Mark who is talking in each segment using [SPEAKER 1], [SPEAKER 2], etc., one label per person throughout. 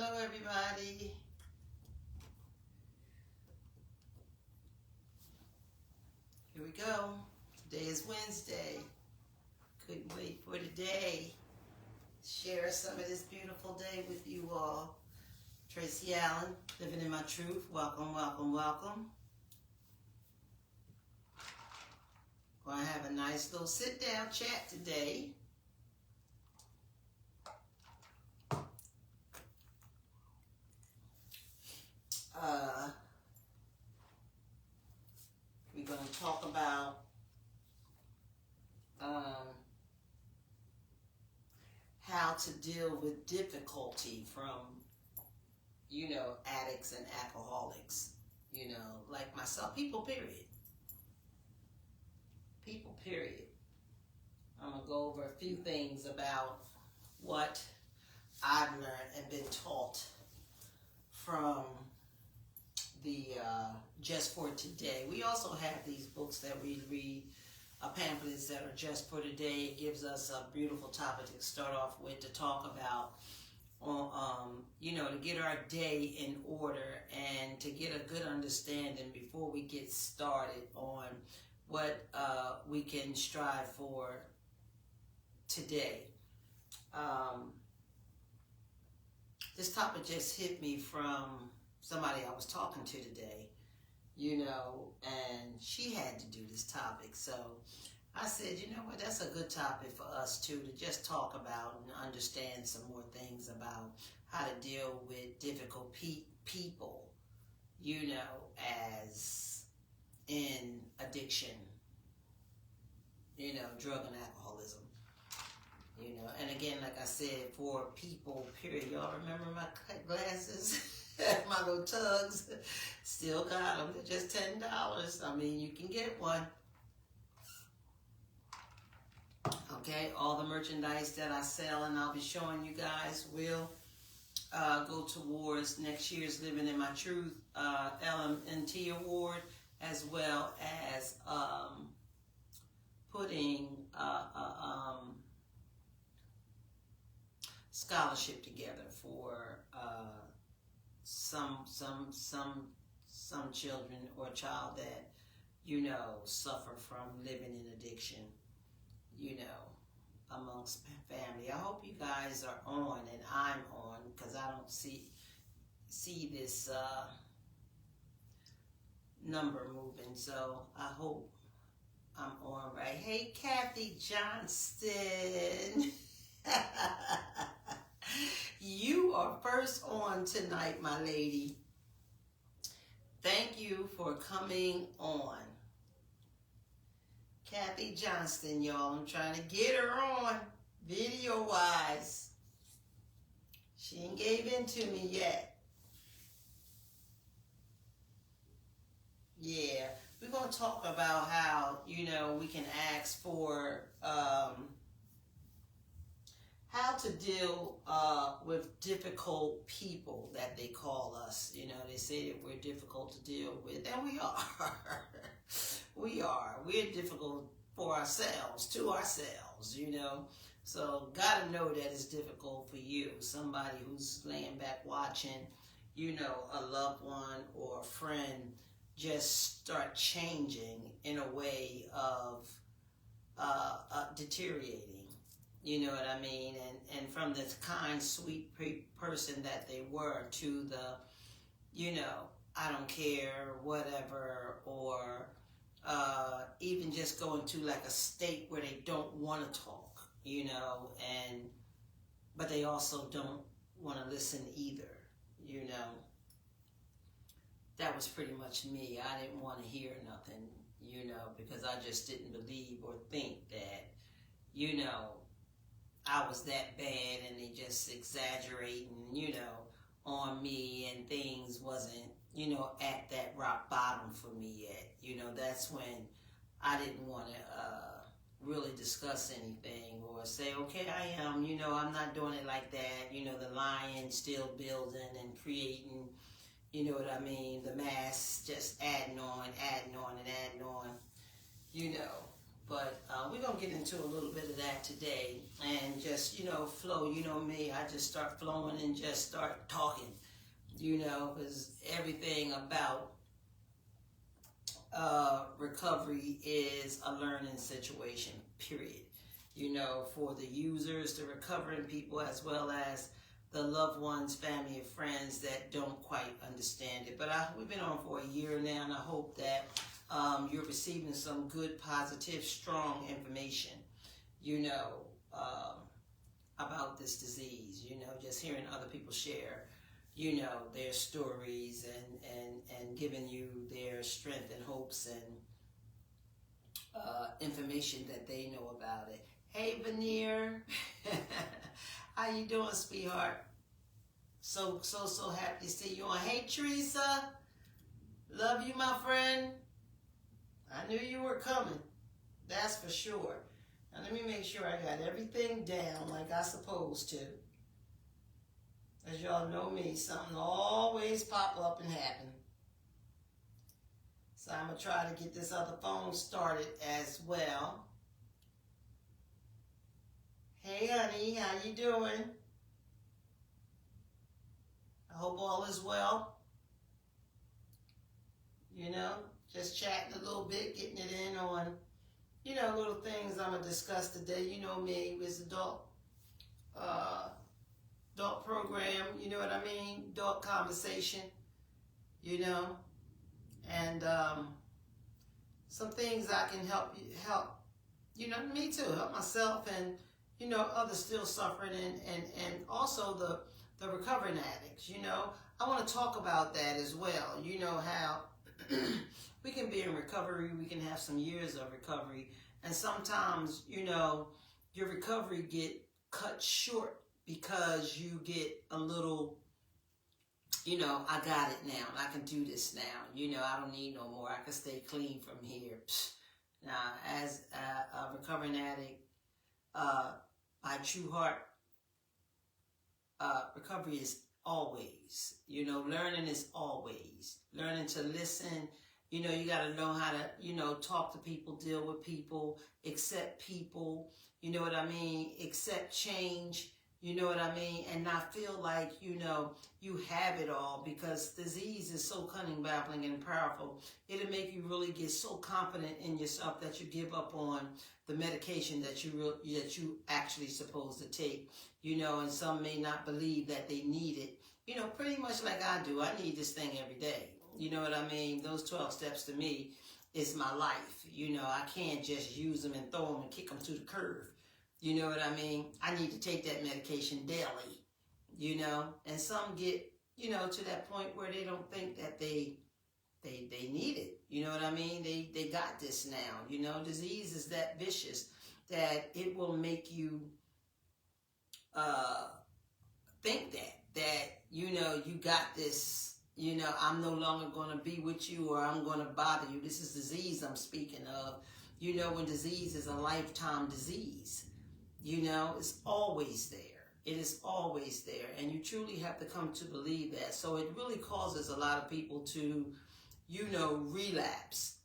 [SPEAKER 1] Hello, everybody. Here we go. Today is Wednesday. Couldn't wait for today. Share some of this beautiful day with you all. Tracy Allen, living in my truth. Welcome, welcome, welcome. Going to have a nice little sit-down chat today. We're going to talk about how to deal with difficulty from, addicts and alcoholics, like myself, people, period. People, period. I'm going to go over a few things about what I've learned and been taught from the Just for Today. We also have these books that we read, pamphlets that are just for today. It gives us a beautiful topic to start off with to talk about, to get our day in order and to get a good understanding before we get started on what we can strive for today. This topic just hit me from somebody I was talking to today, and she had to do this topic. So I said, you know what, that's a good topic for us too, to just talk about and understand some more things about how to deal with difficult people, as in addiction, drug and alcoholism. And again, like I said, for people, period. Y'all remember my glasses? My little tugs. Still got them. They're just $10. I mean, you can get one. Okay, all the merchandise that I sell and I'll be showing you guys will go towards next year's Living in My Truth LMNT Award, as well as putting scholarship together for some children or child that suffer from living in addiction, amongst family. I hope you guys are on and I'm on, because I don't see this number moving, so I hope I'm on right. Hey, Kathy Johnston. You are first on tonight, my lady. Thank you for coming on. Kathy Johnston, y'all. I'm trying to get her on video-wise. She ain't gave in to me yet. Yeah. We're going to talk about how, we can ask for how to deal with difficult people that they call us. They say that we're difficult to deal with, and we are. We are. We're difficult for ourselves, to ourselves, So gotta know that it's difficult for you. Somebody who's laying back watching, a loved one or a friend just start changing in a way of deteriorating. You know what I mean? And from this kind, sweet person that they were to the, I don't care, whatever, or even just going to like a state where they don't want to talk, but they also don't want to listen either, That was pretty much me. I didn't want to hear nothing, because I just didn't believe or think that, I was that bad, and they just exaggerating, on me, and things wasn't, at that rock bottom for me yet. That's when I didn't want to really discuss anything or say, okay, I am, I'm not doing it like that. The lion still building and creating, you know what I mean? The mass just adding on and adding on. But we're going to get into a little bit of that today and just, flow. You know me, I just start flowing and just start talking, because everything about recovery is a learning situation, period. For the users, the recovering people, as well as the loved ones, family, and friends that don't quite understand it. But we've been on for a year now, and I hope that you're receiving some good, positive, strong information, about this disease, just hearing other people share, their stories and giving you their strength and hopes and information that they know about it. Hey, Veneer. How you doing, sweetheart? So happy to see you on. Hey, Teresa. Love you, my friend. I knew you were coming. That's for sure. Now, let me make sure I got everything down like I supposed to. As y'all know me, something always pop up and happen. So I'm going to try to get this other phone started as well. Hey, honey, how you doing? I hope all is well. Just chatting a little bit, getting it in on, little things I'm going to discuss today. You know me, it's adult program, you know what I mean? Adult conversation, and some things I can help, me too, help myself and, others still suffering and also the recovering addicts, I want to talk about that as well. How we can be in recovery, we can have some years of recovery, and sometimes, your recovery get cut short because you get a little, I got it now, I can do this now, I don't need no more, I can stay clean from here. Now, as a recovering addict, by true heart, recovery is always, learning is always. Learning to listen, you got to know how to, talk to people, deal with people, accept people, you know what I mean, accept change, you know what I mean, and not feel like, you have it all, because disease is so cunning, baffling, and powerful. It'll make you really get so confident in yourself that you give up on the medication that you actually supposed to take, and some may not believe that they need it, pretty much like I do. I need this thing every day. You know what I mean? Those 12 steps to me is my life. I can't just use them and throw them and kick them to the curb. You know what I mean? I need to take that medication daily, and some get, to that point where they don't think that they need it. You know what I mean? They got this now, disease is that vicious that it will make you think that, you got this, I'm no longer going to be with you, or I'm going to bother you. This is disease I'm speaking of. When disease is a lifetime disease, it's always there. It is always there. And you truly have to come to believe that. So it really causes a lot of people to, relapse,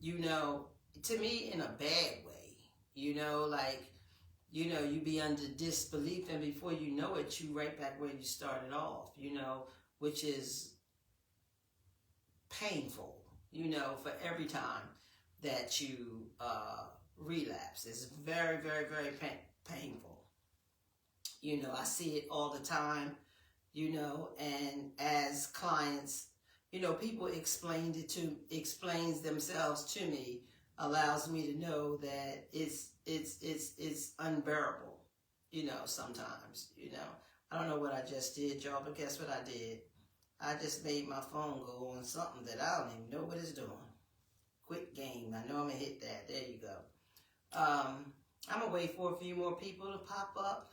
[SPEAKER 1] to me in a bad way, like, you be under disbelief, and before you know it, you right back where you started off, which is painful, for every time that you relapse. It's very, very, very painful. I see it all the time, and as clients, people explains themselves to me, allows me to know that it's unbearable, sometimes, I don't know what I just did, y'all, but guess what I did? I just made my phone go on something that I don't even know what it's doing. Quick game. I know I'm going to hit that. There you go. I'm going to wait for a few more people to pop up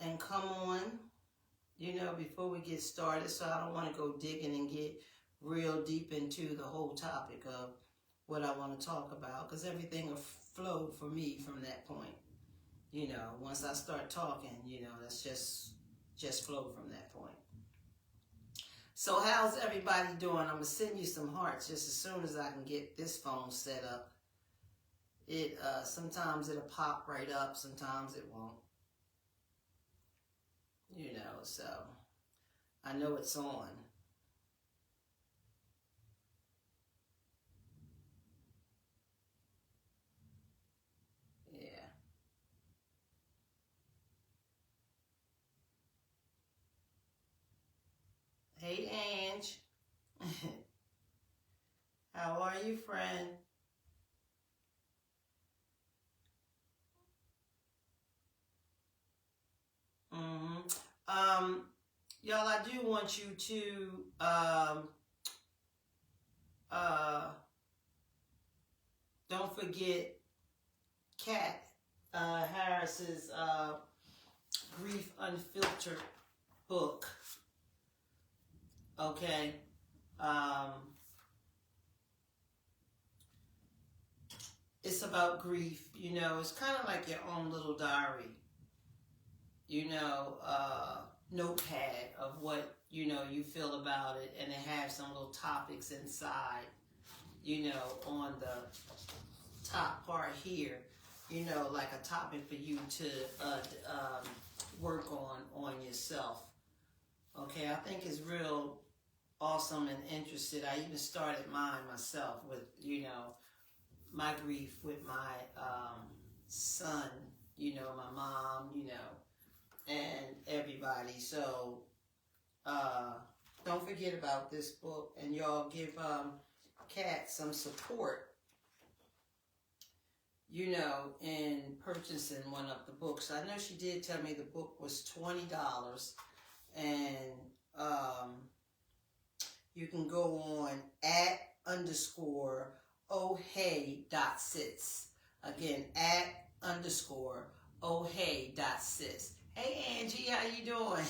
[SPEAKER 1] and come on, before we get started. So I don't want to go digging and get real deep into the whole topic of what I want to talk about, because everything will flow for me from that point. Once I start talking, that's just flow from that point. So how's everybody doing? I'm going to send you some hearts just as soon as I can get this phone set up It sometimes it'll pop right up, sometimes it won't. You know, so I know it's on. Yeah. Hey, Ange. How are you, friend? Y'all, I do want you to uh, don't forget Kat Harris's Grief Unfiltered book. Okay. It's about grief. You know, it's kind of like your own little diary. You know, notepad of what, you know, you feel about it, and it has some little topics inside, you know, on the top part here, you know, like a topic for you to work on yourself. Okay, I think it's real awesome and interested. I even started mine myself with, you know, my grief with my son, you know, my mom, you know, and everybody. So don't forget about this book, and y'all give Kat some support, you know, in purchasing one of the books. I know she did tell me the book was $20, and you can go on @_ohey.sits. Again, @_ohey.sits. Hey Angie, how you doing?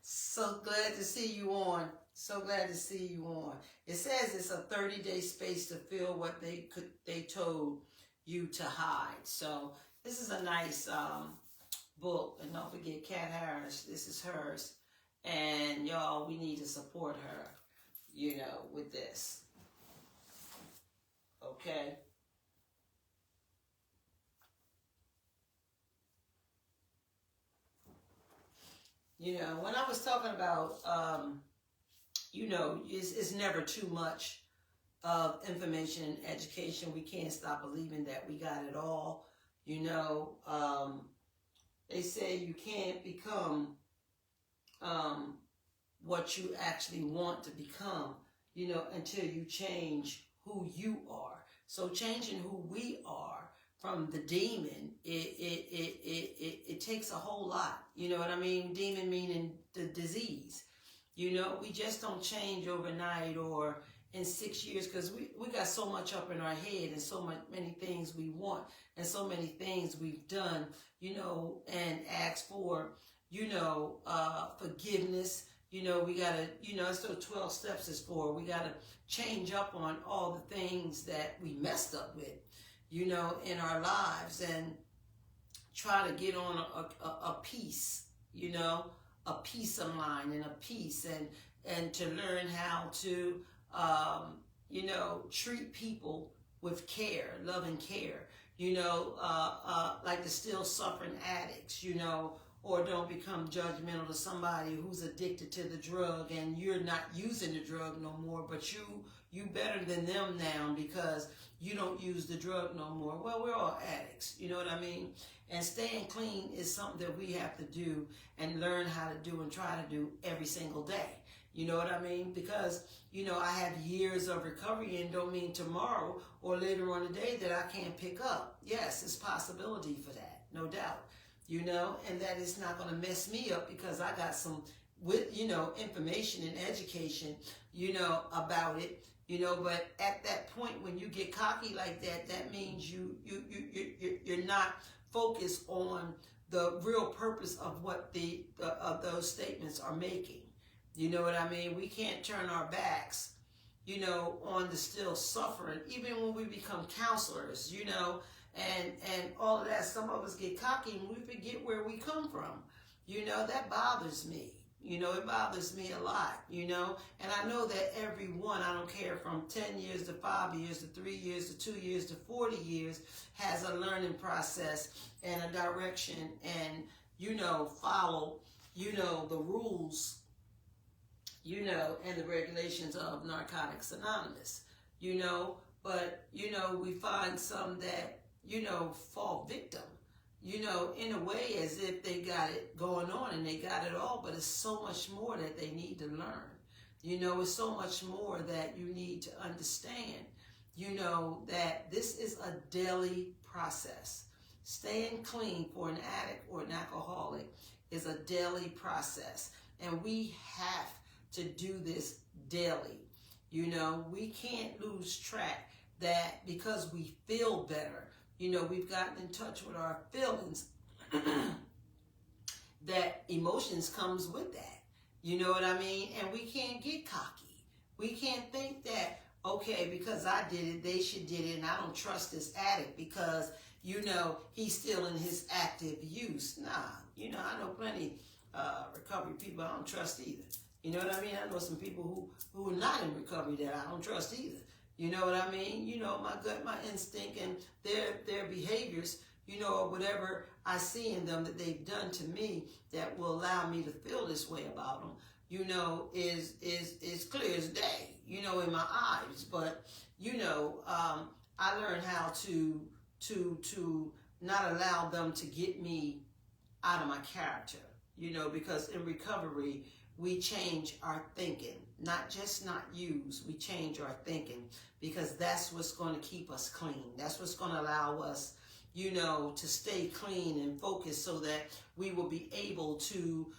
[SPEAKER 1] So glad to see you on. So glad to see you on. It says it's a 30-day space to feel what they told you to hide. So this is a nice book. And don't forget Kat Harris. This is hers. And y'all, we need to support her, you know, with this. Okay? You know, when I was talking about, you know, it's never too much of information and education. We can't stop believing that we got it all. You know, they say you can't become what you actually want to become, you know, until you change who you are. So changing who we are from the demon, it takes a whole lot. You know what I mean? Demon meaning the disease. You know, we just don't change overnight or in 6 years, because we got so much up in our head and so many things we want and so many things we've done, you know, and ask for, you know, forgiveness. You know, we got to, you know, that's what 12 steps is for. We got to change up on all the things that we messed up with, you know, in our lives, and try to get on a peace, you know, a peace of mind and a peace, and to learn how to, you know, treat people with care, love and care, you know, like the still suffering addicts, you know, or don't become judgmental to somebody who's addicted to the drug and you're not using the drug no more, but you better than them now because you don't use the drug no more. Well, we're all addicts, you know what I mean? And staying clean is something that we have to do and learn how to do and try to do every single day. You know what I mean? Because, you know, I have years of recovery, and don't mean tomorrow or later on today that I can't pick up. Yes, it's possibility for that, no doubt. You know, and that is not going to mess me up because I got some, with, you know, information and education, you know, about it, you know. But at that point when you get cocky like that, that means you're not focused on the real purpose of what of those statements are making. You know what I mean? We can't turn our backs, you know, on the still suffering, even when we become counselors, you know, and all of that. Some of us get cocky and we forget where we come from. You know, that bothers me. It bothers me a lot, and I know that everyone, I don't care from 10 years to 5 years to 3 years to 2 years to 40 years, has a learning process and a direction and, follow, the rules, and the regulations of Narcotics Anonymous, but, we find some that, fall victim, in a way as if they got it going on and they got it all, but it's so much more that they need to learn. It's so much more that you need to understand, that this is a daily process. Staying clean for an addict or an alcoholic is a daily process. And we have to do this daily. We can't lose track that because we feel better, we've gotten in touch with our feelings, that emotions comes with that. You know what I mean? And we can't get cocky. We can't think that, okay, because I did it, they should did it, and I don't trust this addict because, he's still in his active use. Nah, I know plenty recovery people I don't trust either. You know what I mean? I know some people who are not in recovery that I don't trust either. You know what I mean? My gut, my instinct, and their behaviors, or whatever I see in them that they've done to me that will allow me to feel this way about them, is clear as day, in my eyes. But, I learned how to not allow them to get me out of my character, because in recovery, we change our thinking, not use, we change our thinking, because that's what's going to keep us clean. That's what's going to allow us, to stay clean and focused so that we will be able to,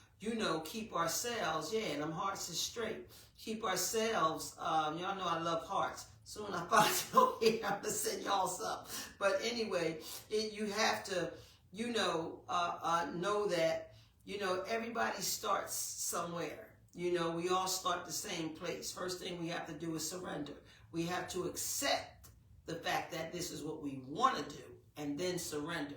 [SPEAKER 1] keep ourselves, and them hearts is straight. Keep ourselves, y'all know I love hearts. Soon I find it over here, I'm going to send y'all some. But anyway, you have to, know that, everybody starts somewhere. We all start the same place. First thing we have to do is surrender. We have to accept the fact that this is what we want to do, and then surrender,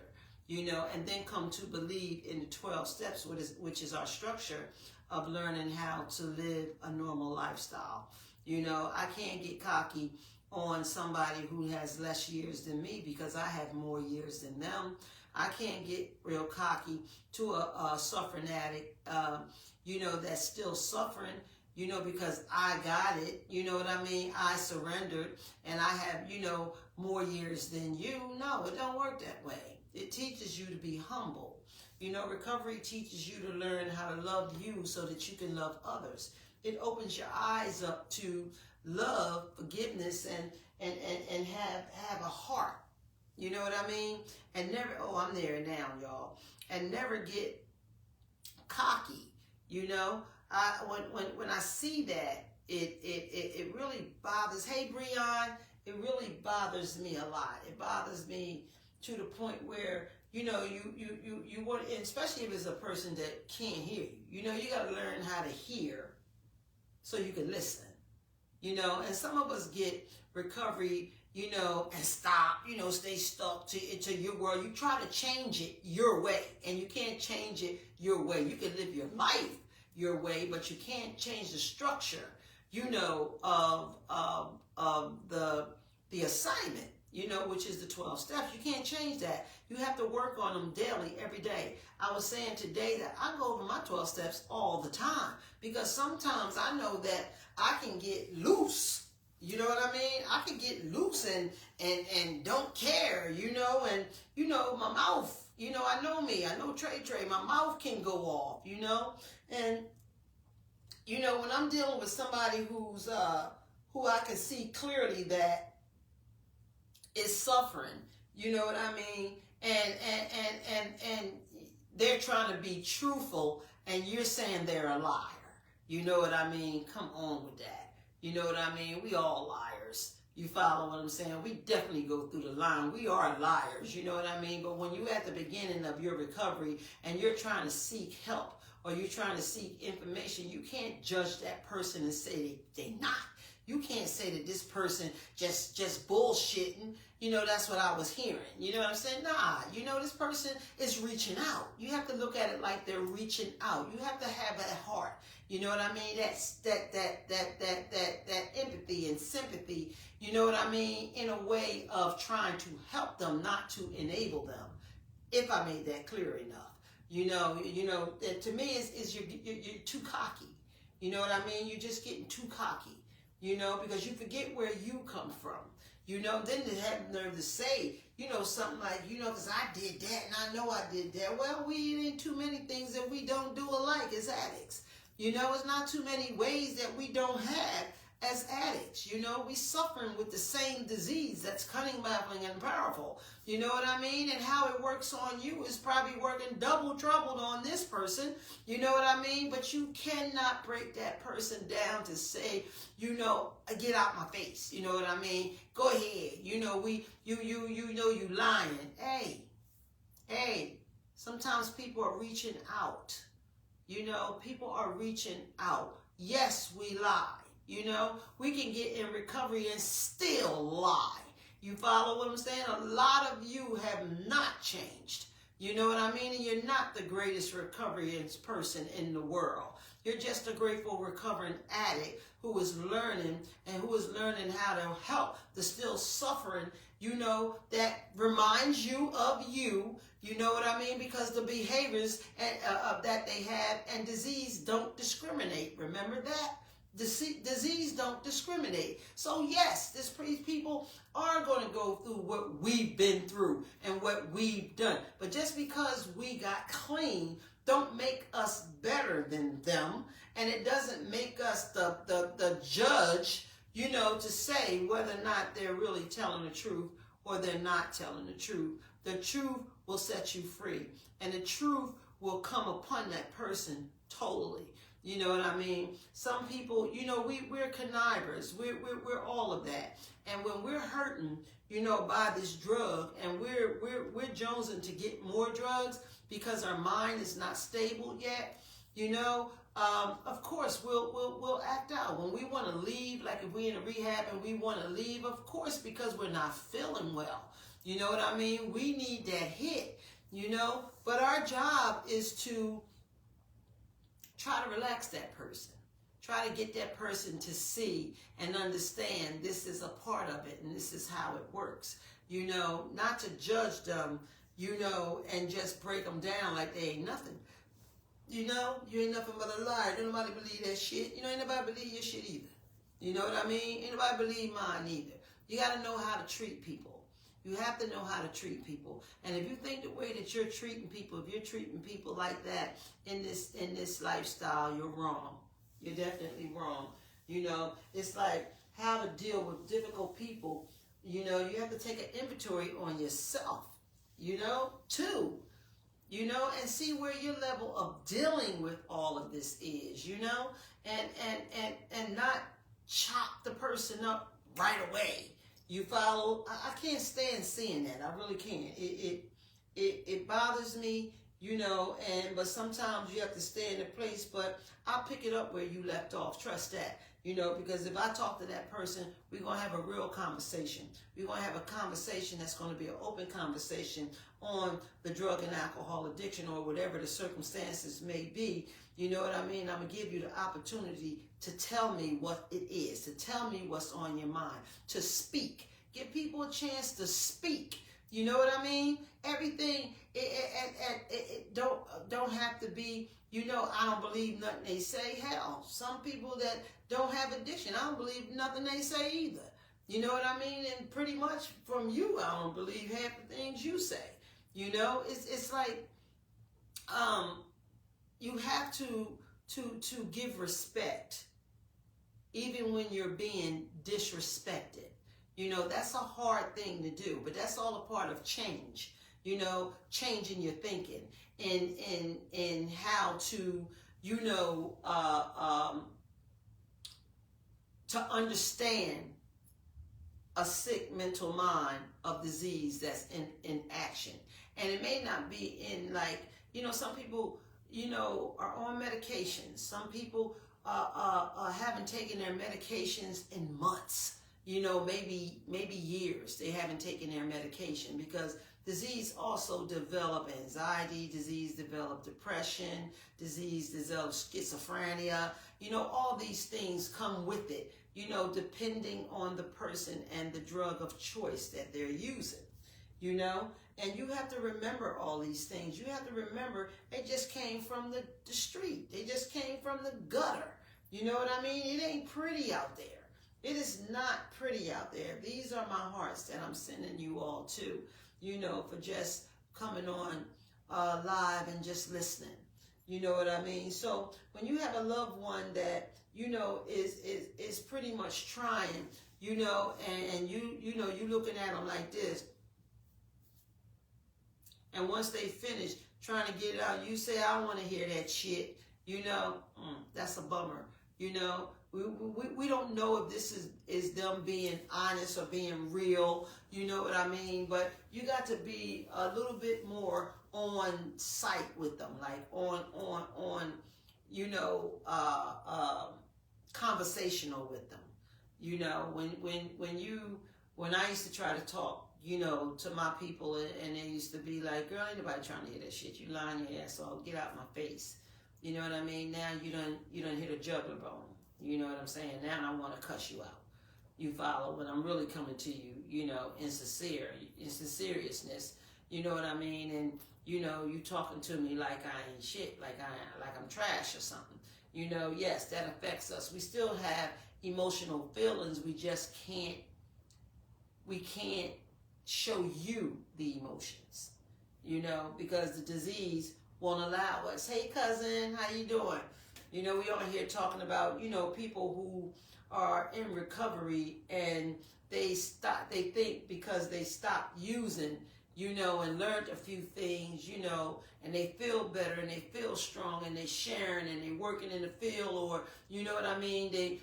[SPEAKER 1] and then come to believe in the 12 steps, which is our structure of learning how to live a normal lifestyle. I can't get cocky on somebody who has less years than me because I have more years than them. I can't get real cocky to a suffering addict, that's still suffering, because I got it, you know what I mean? I surrendered and I have, more years than you. No, it don't work that way. It teaches you to be humble. Recovery teaches you to learn how to love you so that you can love others. It opens your eyes up to love, forgiveness, and have a heart. You know what I mean? And never, I'm there now, y'all. And never get cocky. When I see that, it really bothers. Hey, Breon, it really bothers me a lot. It bothers me to the point where, you want, and especially if it's a person that can't hear you. You got to learn how to hear so you can listen. And some of us get recovery, and stop, stay stuck to your world. You try to change it your way, and you can't change it your way. You can live your life your way, but you can't change the structure, of the assignment, which is the 12 steps. You can't change that. You have to work on them daily, every day. I was saying today that I go over my 12 steps all the time because sometimes I know that I can get loose. You know what I mean? I can get loose and don't care, and, my mouth, I know me, I know Trey, my mouth can go off, and, when I'm dealing with somebody who I can see clearly that is suffering, you know what I mean? And they're trying to be truthful and you're saying they're a liar. You know what I mean? Come on with that. You know what I mean? We all liars. You follow what I'm saying? We definitely go through the line. We are liars, you know what I mean? But when you're at the beginning of your recovery and you're trying to seek help or you're trying to seek information, you can't judge that person and say they're not. You can't say that this person just bullshitting. You know, that's what I was hearing. You know what I'm saying? Nah, you know, this person is reaching out. You have to look at it like they're reaching out. You have to have that heart. You know what I mean? That's that empathy and sympathy. You know what I mean? In a way of trying to help them, not to enable them. If I made that clear enough. You know, to me, is you're too cocky. You know what I mean? You're just getting too cocky. You know, because you forget where you come from. You know, then to have the nerve to say, you know, something like, you know, because I did that and I know I did that. Well, we ain't too many things that we don't do alike as addicts. You know, it's not too many ways that we don't have as addicts. You know, we suffering with the same disease that's cunning, baffling, and powerful. You know what I mean? And how it works on you is probably working double troubled on this person. You know what I mean? But you cannot break that person down to say, you know, get out my face. You know what I mean? Go ahead. You know, you know you lying. Hey, sometimes people are reaching out. You know, people are reaching out. Yes, we lie. You know, we can get in recovery and still lie. You follow what I'm saying? A lot of you have not changed. You know what I mean? And you're not the greatest recoveryist person in the world. You're just a grateful recovering addict who is learning how to help the still suffering, you know, that reminds you of you. You know what I mean? Because the behaviors that they have and disease don't discriminate. Remember that? Disease don't discriminate. So yes, these people are going to go through what we've been through and what we've done. But just because we got clean don't make us better than them. And it doesn't make us the judge, you know, to say whether or not they're really telling the truth or they're not telling the truth. The truth will set you free. And the truth will come upon that person totally. You know what I mean? Some people, you know, we're connivers. We're all of that. And when we're hurting, you know, by this drug, and we're jonesing to get more drugs because our mind is not stable yet, you know, of course we'll act out when we want to leave. Like if we're in a rehab and we want to leave, of course, because we're not feeling well. You know what I mean? We need that hit. You know, but our job is to try to relax that person. Try to get that person to see and understand this is a part of it and this is how it works. You know, not to judge them, you know, and just break them down like they ain't nothing. You know, you ain't nothing but a liar. Don't nobody believe that shit. You know, ain't nobody believe your shit either. You know what I mean? Ain't nobody believe mine either. You got to know how to treat people. You have to know how to treat people. And if you think the way that you're treating people, if you're treating people like that in this lifestyle, you're wrong. You're definitely wrong. You know, it's like how to deal with difficult people. You know, you have to take an inventory on yourself, you know, too. You know, and see where your level of dealing with all of this is, you know, and not chop the person up right away. You follow? I can't stand seeing that. I really can't. It bothers me, you know, but sometimes you have to stay in the place, but I'll pick it up where you left off. Trust that, you know, because if I talk to that person, we're going to have a real conversation. We're going to have a conversation that's going to be an open conversation on the drug and alcohol addiction or whatever the circumstances may be. You know what I mean? I'm going to give you the opportunity to tell me what it is, to tell me what's on your mind, to speak. Give people a chance to speak. You know what I mean? Everything, it don't have to be, you know, I don't believe nothing they say. Hell, some people that don't have addiction, I don't believe nothing they say either. You know what I mean? And pretty much from you, I don't believe half the things you say. You know, it's like, you have to give respect, even when you're being disrespected. You know, that's a hard thing to do, but that's all a part of change. You know, changing your thinking and how to, you know, to understand a sick mental mind of disease that's in action. And it may not be in, like, you know, some people, you know, are on medication. Some people haven't taken their medications in months. You know, maybe years they haven't taken their medication, because disease also develop anxiety, disease develop depression, disease develop schizophrenia. You know, all these things come with it, you know, depending on the person and the drug of choice that they're using, you know. And you have to remember all these things. You have to remember they just came from the street. They just came from the gutter. You know what I mean? It ain't pretty out there. It is not pretty out there. These are my hearts that I'm sending you all to, you know, for just coming on live and just listening. You know what I mean? So when you have a loved one that, you know, is pretty much trying, you know, and you know, you looking at them like this, and once they finish trying to get it out, you say, I don't want to hear that shit, you know, that's a bummer, you know. We don't know if this is them being honest or being real, you know what I mean? But you got to be a little bit more on site with them, like on you know, conversational with them. You know, when I used to try to talk, you know, to my people, and they used to be like, girl, ain't nobody trying to hear that shit. You lying your ass off, get out my face. You know what I mean? Now you done hit a jugular bone. You know what I'm saying? Now I want to cuss you out. You follow? When I'm really coming to you, you know, in seriousness. You know what I mean? And you know, you talking to me like I ain't shit, like I'm trash or something. You know, yes, that affects us. We still have emotional feelings. We just can't. We can't show you the emotions. You know, because the disease won't allow us. Hey, cousin, how you doing? You know, we on here talking about, you know, people who are in recovery and they think because they stopped using, you know, and learned a few things, you know, and they feel better and they feel strong and they sharing and they working in the field, or, you know what I mean, they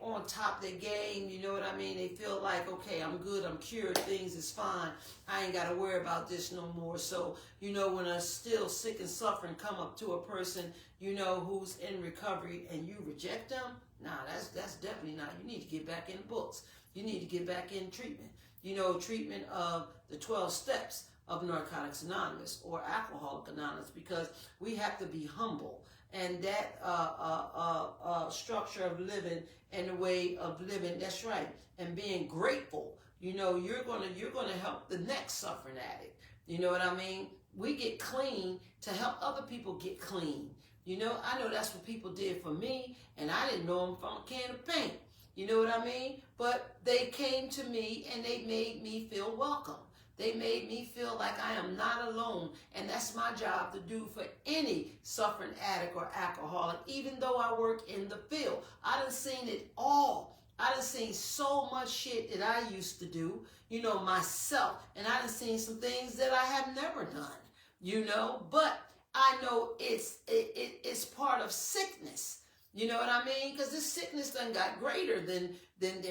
[SPEAKER 1] on top of their game, you know what I mean, they feel like, okay, I'm good, I'm cured, things is fine, I ain't got to worry about this no more. So, you know, when a still sick and suffering come up to a person, you know, who's in recovery, and you reject them, nah, that's definitely not. You need to get back in the books. You need to get back in treatment. You know, treatment of the 12 steps of Narcotics Anonymous or Alcoholic Anonymous, because we have to be humble. And that structure of living and the way of living, that's right, and being grateful. You know, you're gonna help the next suffering addict. You know what I mean? We get clean to help other people get clean. You know, I know that's what people did for me, and I didn't know them from a can of paint. You know what I mean? But they came to me and they made me feel welcome. They made me feel like I am not alone, and that's my job to do for any suffering addict or alcoholic, even though I work in the field. I done seen it all. I done seen so much shit that I used to do, you know, myself, and I done seen some things that I have never done, you know, but I know it's part of sickness. You know what I mean? Because this sickness done got greater than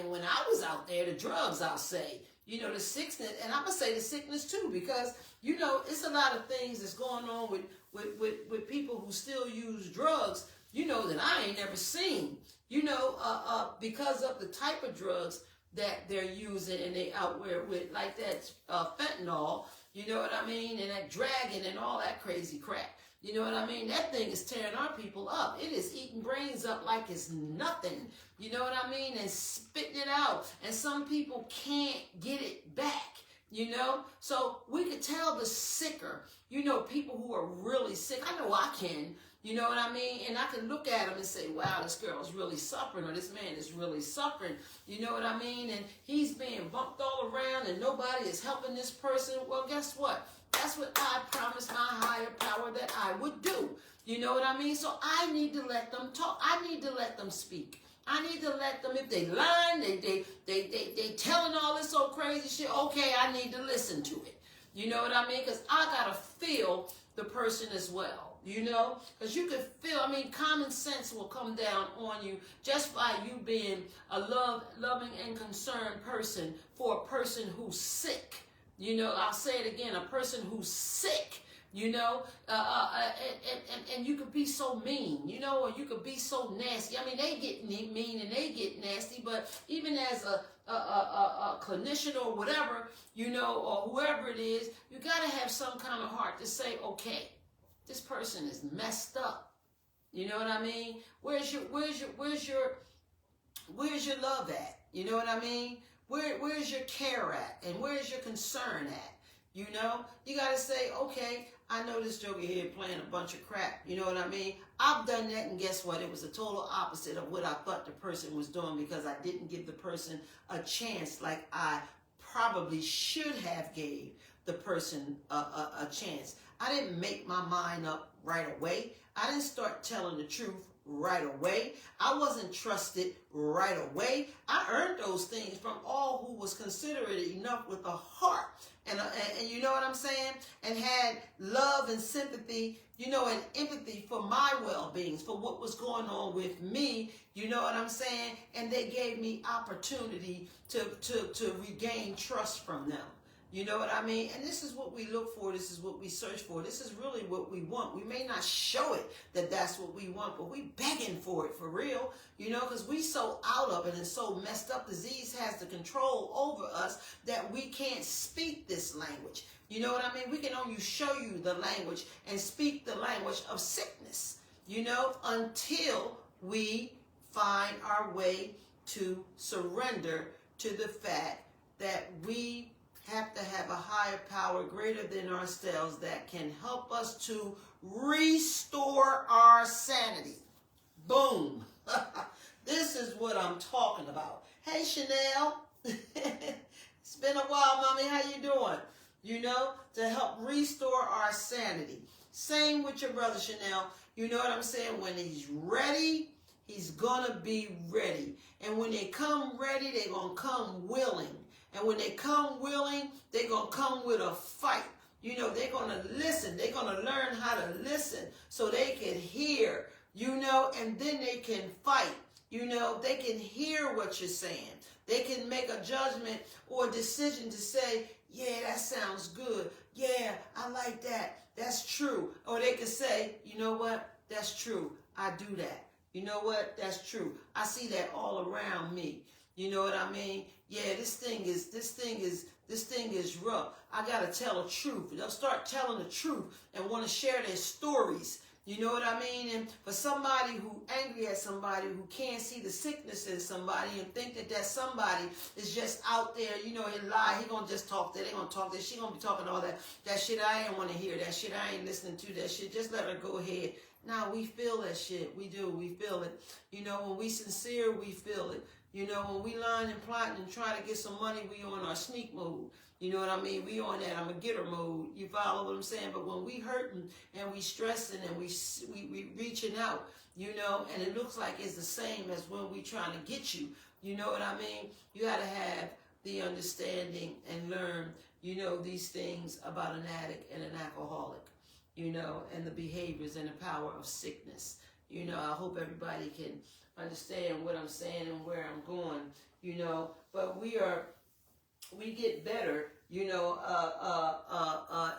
[SPEAKER 1] when I was out there, the drugs, I'll say. You know, the sickness, and I'm going to say the sickness too, because, you know, it's a lot of things that's going on with people who still use drugs, you know, that I ain't never seen. You know, because of the type of drugs that they're using and they out there with, like that fentanyl, you know what I mean, and that dragon and all that crazy crap. You know what I mean? That thing is tearing our people up. It is eating brains up like it's nothing. You know what I mean? And spitting it out. And some people can't get it back, you know? So we could tell the sicker, you know, people who are really sick. I know I can, you know what I mean? And I can look at them and say, wow, this girl is really suffering, or this man is really suffering. You know what I mean? And he's being bumped all around and nobody is helping this person. Well, guess what? That's what I promised my higher power that I would do. You know what I mean? So I need to let them talk. I need to let them speak. I need to let them, if they lying, they telling all this so crazy shit, okay, I need to listen to it. You know what I mean? Because I got to feel the person as well, you know? Because you could feel, I mean, common sense will come down on you just by you being a loving and concerned person for a person who's sick. You know, I'll say it again, a person who's sick, you know, and you could be so mean, you know, or you could be so nasty. I mean, they get mean and they get nasty, but even as a clinician or whatever, you know, or whoever it is, you got to have some kind of heart to say, okay, this person is messed up. You know what I mean? Where's your love at? You know what I mean? Where's your care at? And where's your concern at? You know, you got to say, okay, I know this joker here playing a bunch of crap. You know what I mean? I've done that, and guess what? It was a total opposite of what I thought the person was doing, because I didn't give the person a chance like I probably should have gave the person a chance. I didn't make my mind up right away. I didn't start telling the truth right away. I wasn't trusted right away. I earned those things from all who was considerate enough with a heart. And you know what I'm saying? And had love and sympathy, you know, and empathy for my well-being, for what was going on with me, you know what I'm saying? And they gave me opportunity to regain trust from them. You know what I mean? And this is what we look for. This is what we search for. This is really what we want. We may not show it that that's what we want, but we begging for it for real, you know, because we so out of it and so messed up. Disease has the control over us that we can't speak this language. You know what I mean? We can only show you the language and speak the language of sickness, you know, until we find our way to surrender to the fact that we have to have a higher power greater than ourselves that can help us to restore our sanity. Boom. This is what I'm talking about. Hey, Chanel. It's been a while, mommy. How you doing? You know, to help restore our sanity. Same with your brother, Chanel. You know what I'm saying? When he's ready, he's going to be ready. And when they come ready, they're going to come willing. And when they come willing, they're going to come with a fight. You know, they're going to listen. They're going to learn how to listen so they can hear, you know, and then they can fight. You know, they can hear what you're saying. They can make a judgment or a decision to say, yeah, that sounds good. Yeah, I like that. That's true. Or they can say, you know what? That's true. I do that. You know what? That's true. I see that all around me. You know what I mean? Yeah, this thing is rough. I gotta tell the truth. They'll start telling the truth and want to share their stories. You know what I mean? And for somebody who angry at somebody who can't see the sickness in somebody and think that that somebody is just out there, you know, he lie. He gonna just talk that. They gonna talk that. She gonna be talking all that shit. I ain't want to hear that shit. I ain't listening to that shit. Just let her go ahead. Now we feel that shit. We do. We feel it. You know, when we sincere, we feel it. You know, when we lying and plotting and trying to get some money, we on our sneak mode. You know what I mean? We on that I'm a getter mode. You follow what I'm saying? But when we hurting and we stressing and we reaching out, you know, and it looks like it's the same as when we trying to get you. You know what I mean? You got to have the understanding and learn, you know, these things about an addict and an alcoholic, you know, and the behaviors and the power of sickness. You know, I hope everybody can understand what I'm saying and where I'm going, you know, but we get better, you know,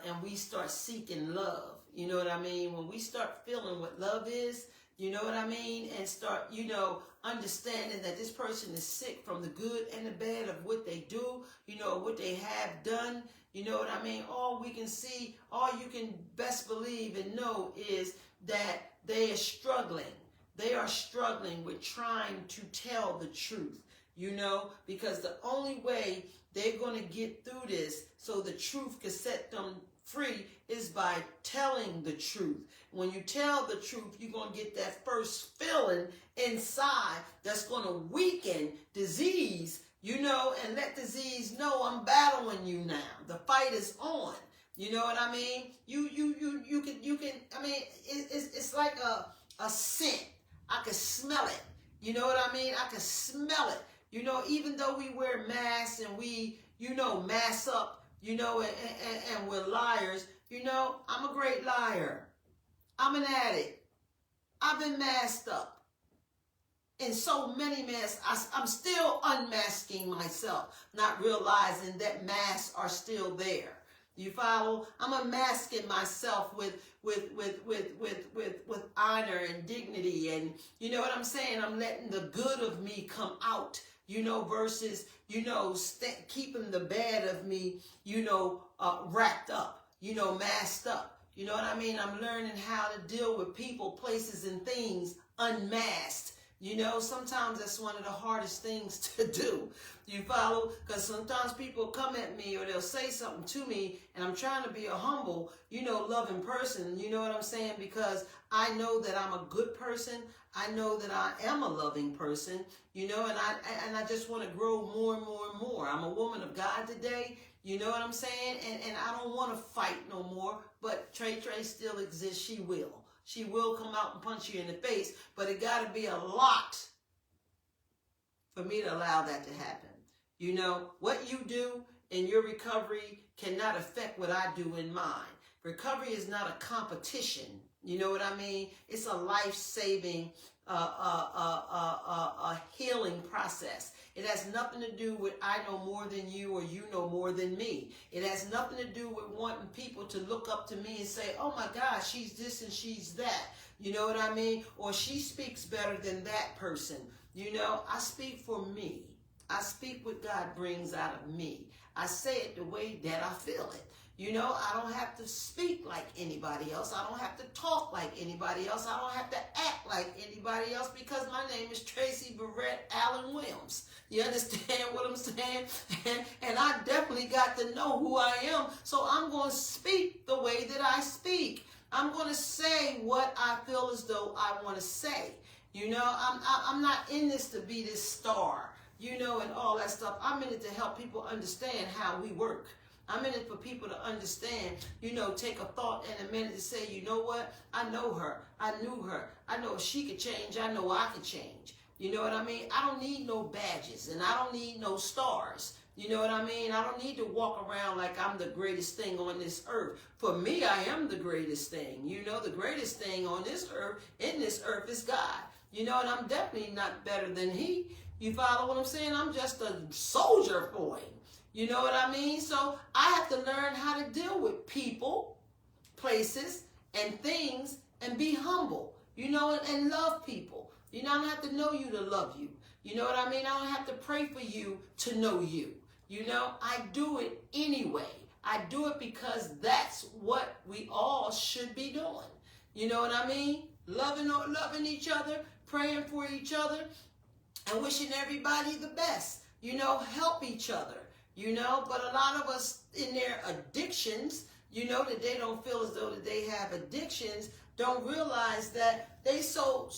[SPEAKER 1] and we start seeking love, you know what I mean? When we start feeling what love is, you know what I mean? And start, you know, understanding that this person is sick from the good and the bad of what they do, you know, what they have done, you know what I mean? All we can see, all you can best believe and know is that they are struggling. They are struggling with trying to tell the truth, you know, because the only way they're going to get through this so the truth can set them free is by telling the truth. When you tell the truth, you're going to get that first feeling inside that's going to weaken disease, you know, and let disease know I'm battling you now. The fight is on. You know what I mean? You can, I mean, it's like a scent. I can smell it. You know what I mean? I can smell it. You know, even though we wear masks and we, you know, mask up, you know, and we're liars, you know, I'm a great liar. I'm an addict. I've been masked up. In so many masks, I'm still unmasking myself, not realizing that masks are still there. You follow? I'm unmasking myself with honor and dignity, and you know what I'm saying? I'm letting the good of me come out, versus, keeping the bad of me, wrapped up, masked up. You know what I mean? I'm learning how to deal with people, places, and things unmasked. Sometimes that's one of the hardest things to do. You follow? Because sometimes people come at me or they'll say something to me, and I'm trying to be a humble, loving person. You know what I'm saying? Because I know that I'm a good person. I know that I am a loving person, and I just want to grow more and more and more. I'm a woman of God today. You know what I'm saying? And I don't want to fight no more. But Trey still exists. She will. She will come out and punch you in the face, but it got to be a lot for me to allow that to happen. What you do in your recovery cannot affect what I do in mine. Recovery is not a competition. You know what I mean? It's a life-saving, healing process. It has nothing to do with I know more than you or you know more than me. It has nothing to do with wanting people to look up to me and say, oh my God, she's this and she's that. You know what I mean? Or she speaks better than that person. I speak for me. I speak what God brings out of me. I say it the way that I feel it. I don't have to speak like anybody else. I don't have to talk like anybody else. I don't have to act like anybody else because my name is Tracy Barrett Allen Williams. You understand what I'm saying? And I definitely got to know who I am. So I'm going to speak the way that I speak. I'm going to say what I feel as though I want to say. I'm not in this to be this star, and all that stuff. I'm in it to help people understand how we work. I'm in it for people to understand, take a thought and a minute to say, you know what? I know her. I knew her. I know if she could change, I know I could change. You know what I mean? I don't need no badges and I don't need no stars. You know what I mean? I don't need to walk around like I'm the greatest thing on this earth. For me, I am the greatest thing. The greatest thing on this earth, in this earth, is God. And I'm definitely not better than He. You follow what I'm saying? I'm just a soldier for Him. You know what I mean? So I have to learn how to deal with people, places, and things and be humble, and love people. I don't have to know you to love you. You know what I mean? I don't have to pray for you to know you. I do it anyway. I do it because that's what we all should be doing. You know what I mean? Loving each other, praying for each other, and wishing everybody the best. Help each other. But a lot of us in their addictions, that they don't feel as though that they have addictions, don't realize that they so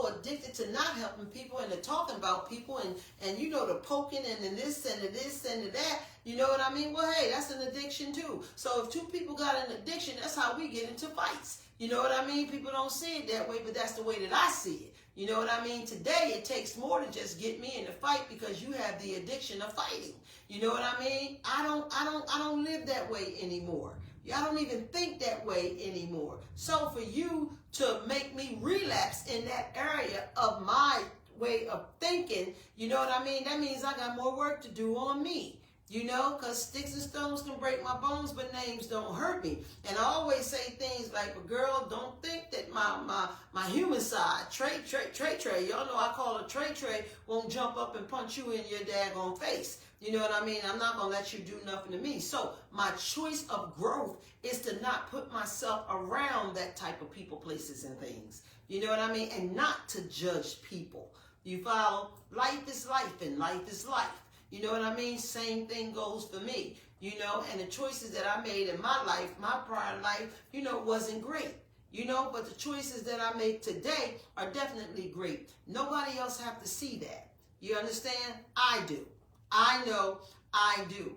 [SPEAKER 1] addicted to not helping people and to talking about people and the poking and the this and the this and the that. You know what I mean? Well, hey, that's an addiction too. So if two people got an addiction, that's how we get into fights. You know what I mean? People don't see it that way, but that's the way that I see it. You know what I mean? Today, it takes more to just get me in a fight because you have the addiction of fighting. You know what I mean? I don't live that way anymore. I don't even think that way anymore. So for you to make me relapse in that area of my way of thinking, you know what I mean? That means I got more work to do on me. Because sticks and stones can break my bones, but names don't hurt me. And I always say things like, but girl, don't think that my human side, Trey, y'all know I call her Trey, won't jump up and punch you in your daggone face. You know what I mean? I'm not going to let you do nothing to me. So my choice of growth is to not put myself around that type of people, places, and things. You know what I mean? And not to judge people. You follow? Life is life and life is life. You know what I mean? Same thing goes for me, and the choices that I made in my life, my prior life, wasn't great, but the choices that I make today are definitely great. Nobody else have to see that. You understand? I do. I know I do.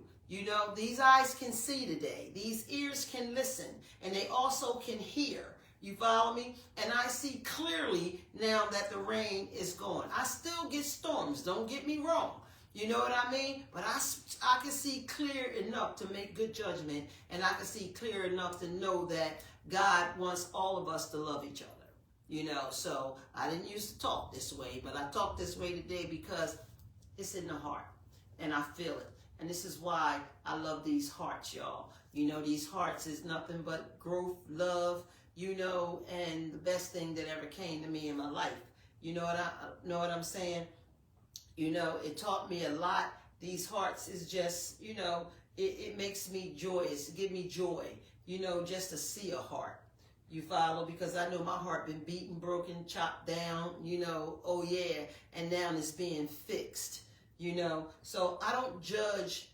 [SPEAKER 1] These eyes can see today. These ears can listen, and they also can hear. You follow me? And I see clearly now that the rain is gone. I still get storms. Don't get me wrong. You know what I mean? But I can see clear enough to make good judgment, and I can see clear enough to know that God wants all of us to love each other. So I didn't used to talk this way, but I talk this way today because it's in the heart, and I feel it. And this is why I love these hearts, y'all. You know, these hearts is nothing but growth, love, you know, and the best thing that ever came to me in my life. You know what I'm saying? You know, it taught me a lot. These hearts is just, you know, it makes me joyous, give me joy, you know, just to see a heart. You follow? Because I know my heart been beaten, broken, chopped down, you know, oh yeah, and now it's being fixed, you know. So I don't judge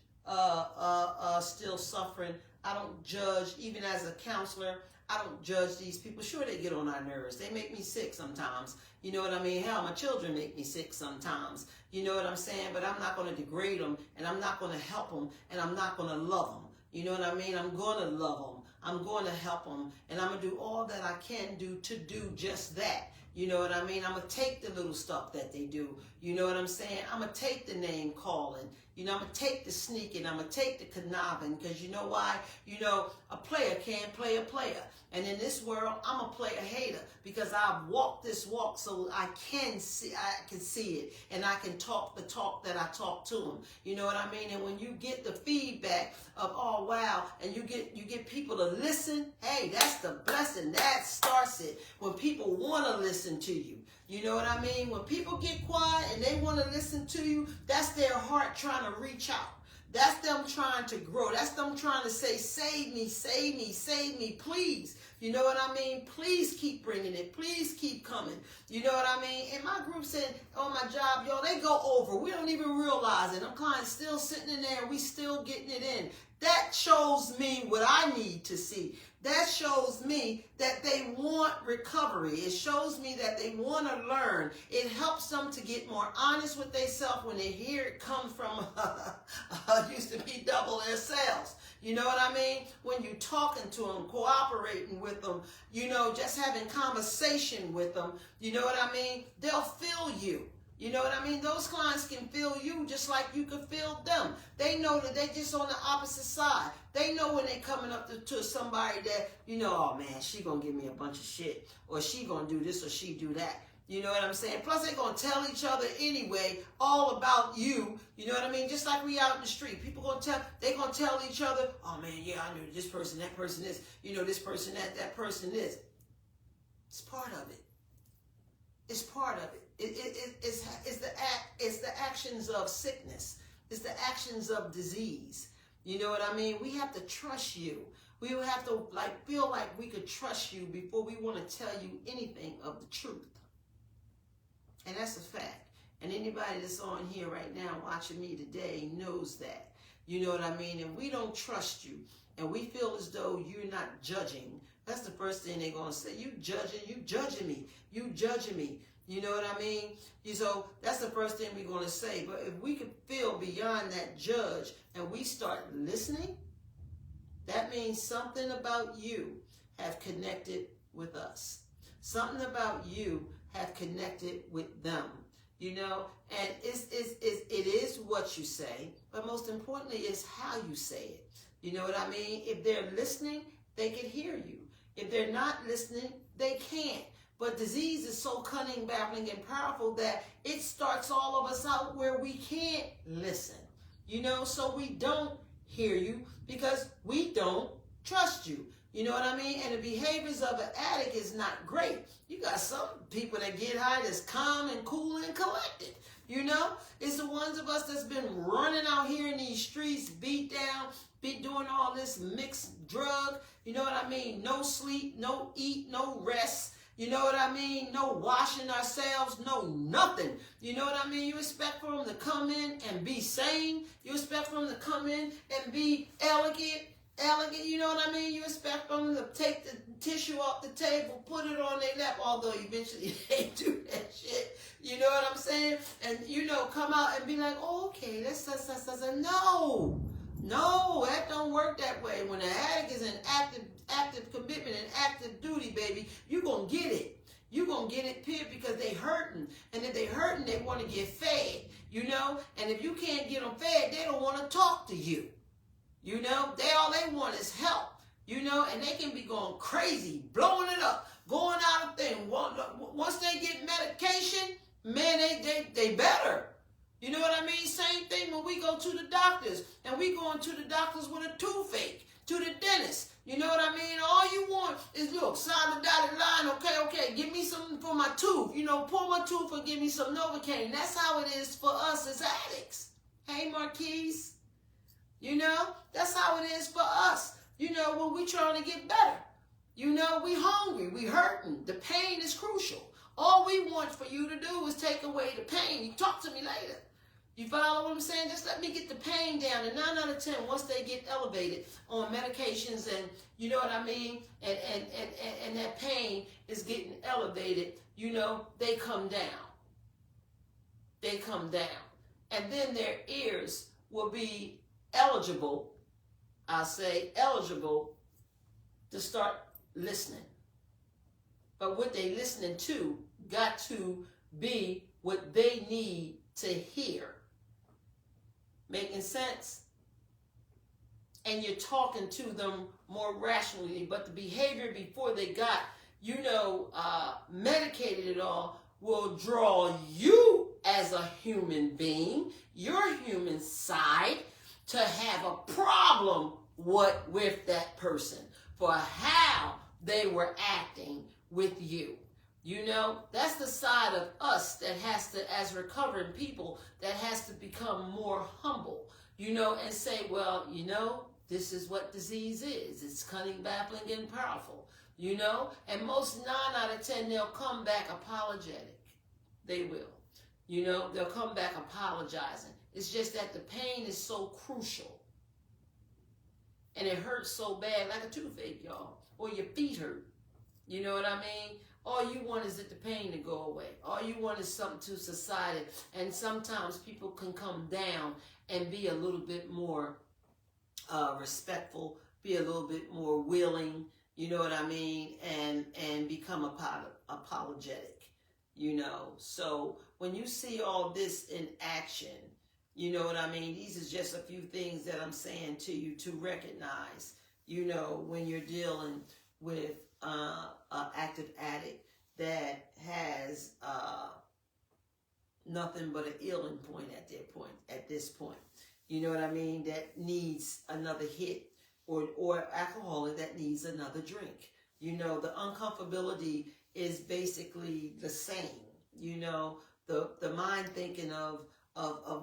[SPEAKER 1] still suffering. I don't judge, even as a counselor, I don't judge these people. Sure, they get on our nerves. They make me sick sometimes. You know what I mean? Hell, my children make me sick sometimes. You know what I'm saying? But I'm not going to degrade them, and I'm not going to help them, and I'm not going to love them. You know what I mean? I'm going to love them. I'm going to help them, and I'm going to do all that I can do to do just that. You know what I mean? I'm going to take the little stuff that they do. You know what I'm saying? I'm going to take the name calling. You know, I'm going to take the sneaking. I'm going to take the conniving, because you know why? You know, a player can't play a player. And in this world, I'm a player hater, because I've walked this walk so I can see it, and I can talk the talk that I talk to them. You know what I mean? And when you get the feedback of, oh, wow, and you get people to listen, hey, that's the blessing. That starts it. When people want to listen to you. You know what I mean? When people get quiet and they want to listen to you, that's their heart trying to reach out. That's them trying to grow. That's them trying to say, save me, save me, save me, please. You know what I mean? Please keep bringing it. Please keep coming. You know what I mean? And my group said, on my job, yo, they go over. We don't even realize it. Them clients still sitting in there. We still getting it in. That shows me what I need to see. That shows me that they want recovery. It shows me that they want to learn. It helps them to get more honest with themselves when they hear it come from used to be double their sales. You know what I mean? When you talking to them, cooperating with them, you know, just having conversation with them, you know what I mean? They'll feel you. You know what I mean? Those clients can feel you just like you can feel them. They know that they're just on the opposite side. They know when they're coming up to somebody that, you know, oh man, she gonna give me a bunch of shit, or she gonna do this, or she do that. You know what I'm saying? Plus, they're going to tell each other anyway all about you. You know what I mean? Just like we out in the street. People they're going to tell each other, oh, man, yeah, I knew this person, that person is. You know, this person, that person is. It's part of it. It's part of it. It's the actions of sickness. It's the actions of disease. You know what I mean? We have to trust you. We have to feel like we could trust you before we want to tell you anything of the truth. And that's a fact. And anybody that's on here right now watching me today knows that. You know what I mean? And we don't trust you. And we feel as though you're not judging. That's the first thing they're going to say. You judging me. You judging me. You know what I mean? So that's the first thing we're going to say. But if we could feel beyond that judge and we start listening, that means something about you have connected with us. Something about you have connected with them, you know, and it is what you say, but most importantly is how you say it. You know what I mean? If they're listening, they can hear you. If they're not listening, they can't. But disease is so cunning, baffling, and powerful that it starts all of us out where we can't listen, you know, so we don't hear you because we don't trust you. You know what I mean? And the behaviors of an addict is not great. You got some people that get high that's calm and cool and collected. You know? It's the ones of us that's been running out here in these streets, beat down, be doing all this mixed drug. You know what I mean? No sleep, no eat, no rest. You know what I mean? No washing ourselves, no nothing. You know what I mean? You expect for them to come in and be sane. You expect for them to come in and be elegant, you know what I mean? You expect them to take the tissue off the table, put it on their lap, although eventually they do that shit. You know what I'm saying? And, you know, come out and be like, oh, okay, that's. No, that don't work that way. When an addict is in active commitment and active duty, baby, you're going to get it. You're going to get it, period, because they hurting. And if they hurting, they want to get fed, you know? And if you can't get them fed, they don't want to talk to you. You know, all they want is help, you know, and they can be going crazy, blowing it up, going out of thing. Once they get medication, man, they better. You know what I mean? Same thing when we go to the doctors and we going to the doctors with a toothache, to the dentist. You know what I mean? All you want is, look, sign the dotted line. Okay, give me something for my tooth. You know, pull my tooth and give me some Novocaine. That's how it is for us as addicts. Hey, Marquise. You know, that's how it is for us. You know, when we trying to get better. You know, we hungry, we hurting. The pain is crucial. All we want for you to do is take away the pain. You talk to me later. You follow what I'm saying? Just let me get the pain down. And 9 out of 10, once they get elevated on medications and, you know what I mean, and that pain is getting elevated, you know, they come down. They come down. And then their ears will be eligible, I'll say eligible, to start listening. But what they listening to got to be what they need to hear. Making sense? And you're talking to them more rationally, but the behavior before they got, you know, medicated at all will draw you as a human being, your human side, to have a problem with that person for how they were acting with you. You know, that's the side of us that has to, as recovering people, that has to become more humble, you know, and say, well, you know, this is what disease is. It's cunning, baffling, and powerful, you know, and most 9 out of 10, they'll come back apologetic. They will, you know, they'll come back apologizing. It's just that the pain is so crucial and it hurts so bad, like a toothache, y'all, or your feet hurt. You know what I mean? All you want is the pain to go away. All you want is something to society. And sometimes people can come down and be a little bit more respectful, be a little bit more willing, you know what I mean, and become apologetic, you know. So when you see all this in action, you know what I mean, these are just a few things that I'm saying to you to recognize, you know, when you're dealing with an active addict that has nothing but an ailing point at this point. You know what I mean? That needs another hit, or alcoholic that needs another drink. You know, the uncomfortability is basically the same. You know, the mind thinking of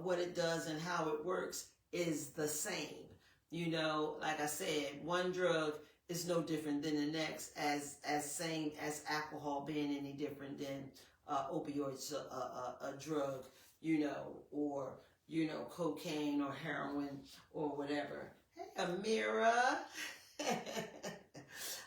[SPEAKER 1] what it does and how it works is the same. You know, like I said, one drug is no different than the next, as same as alcohol being any different than opioids, a drug, you know, or, you know, cocaine or heroin or whatever. Hey, Amira.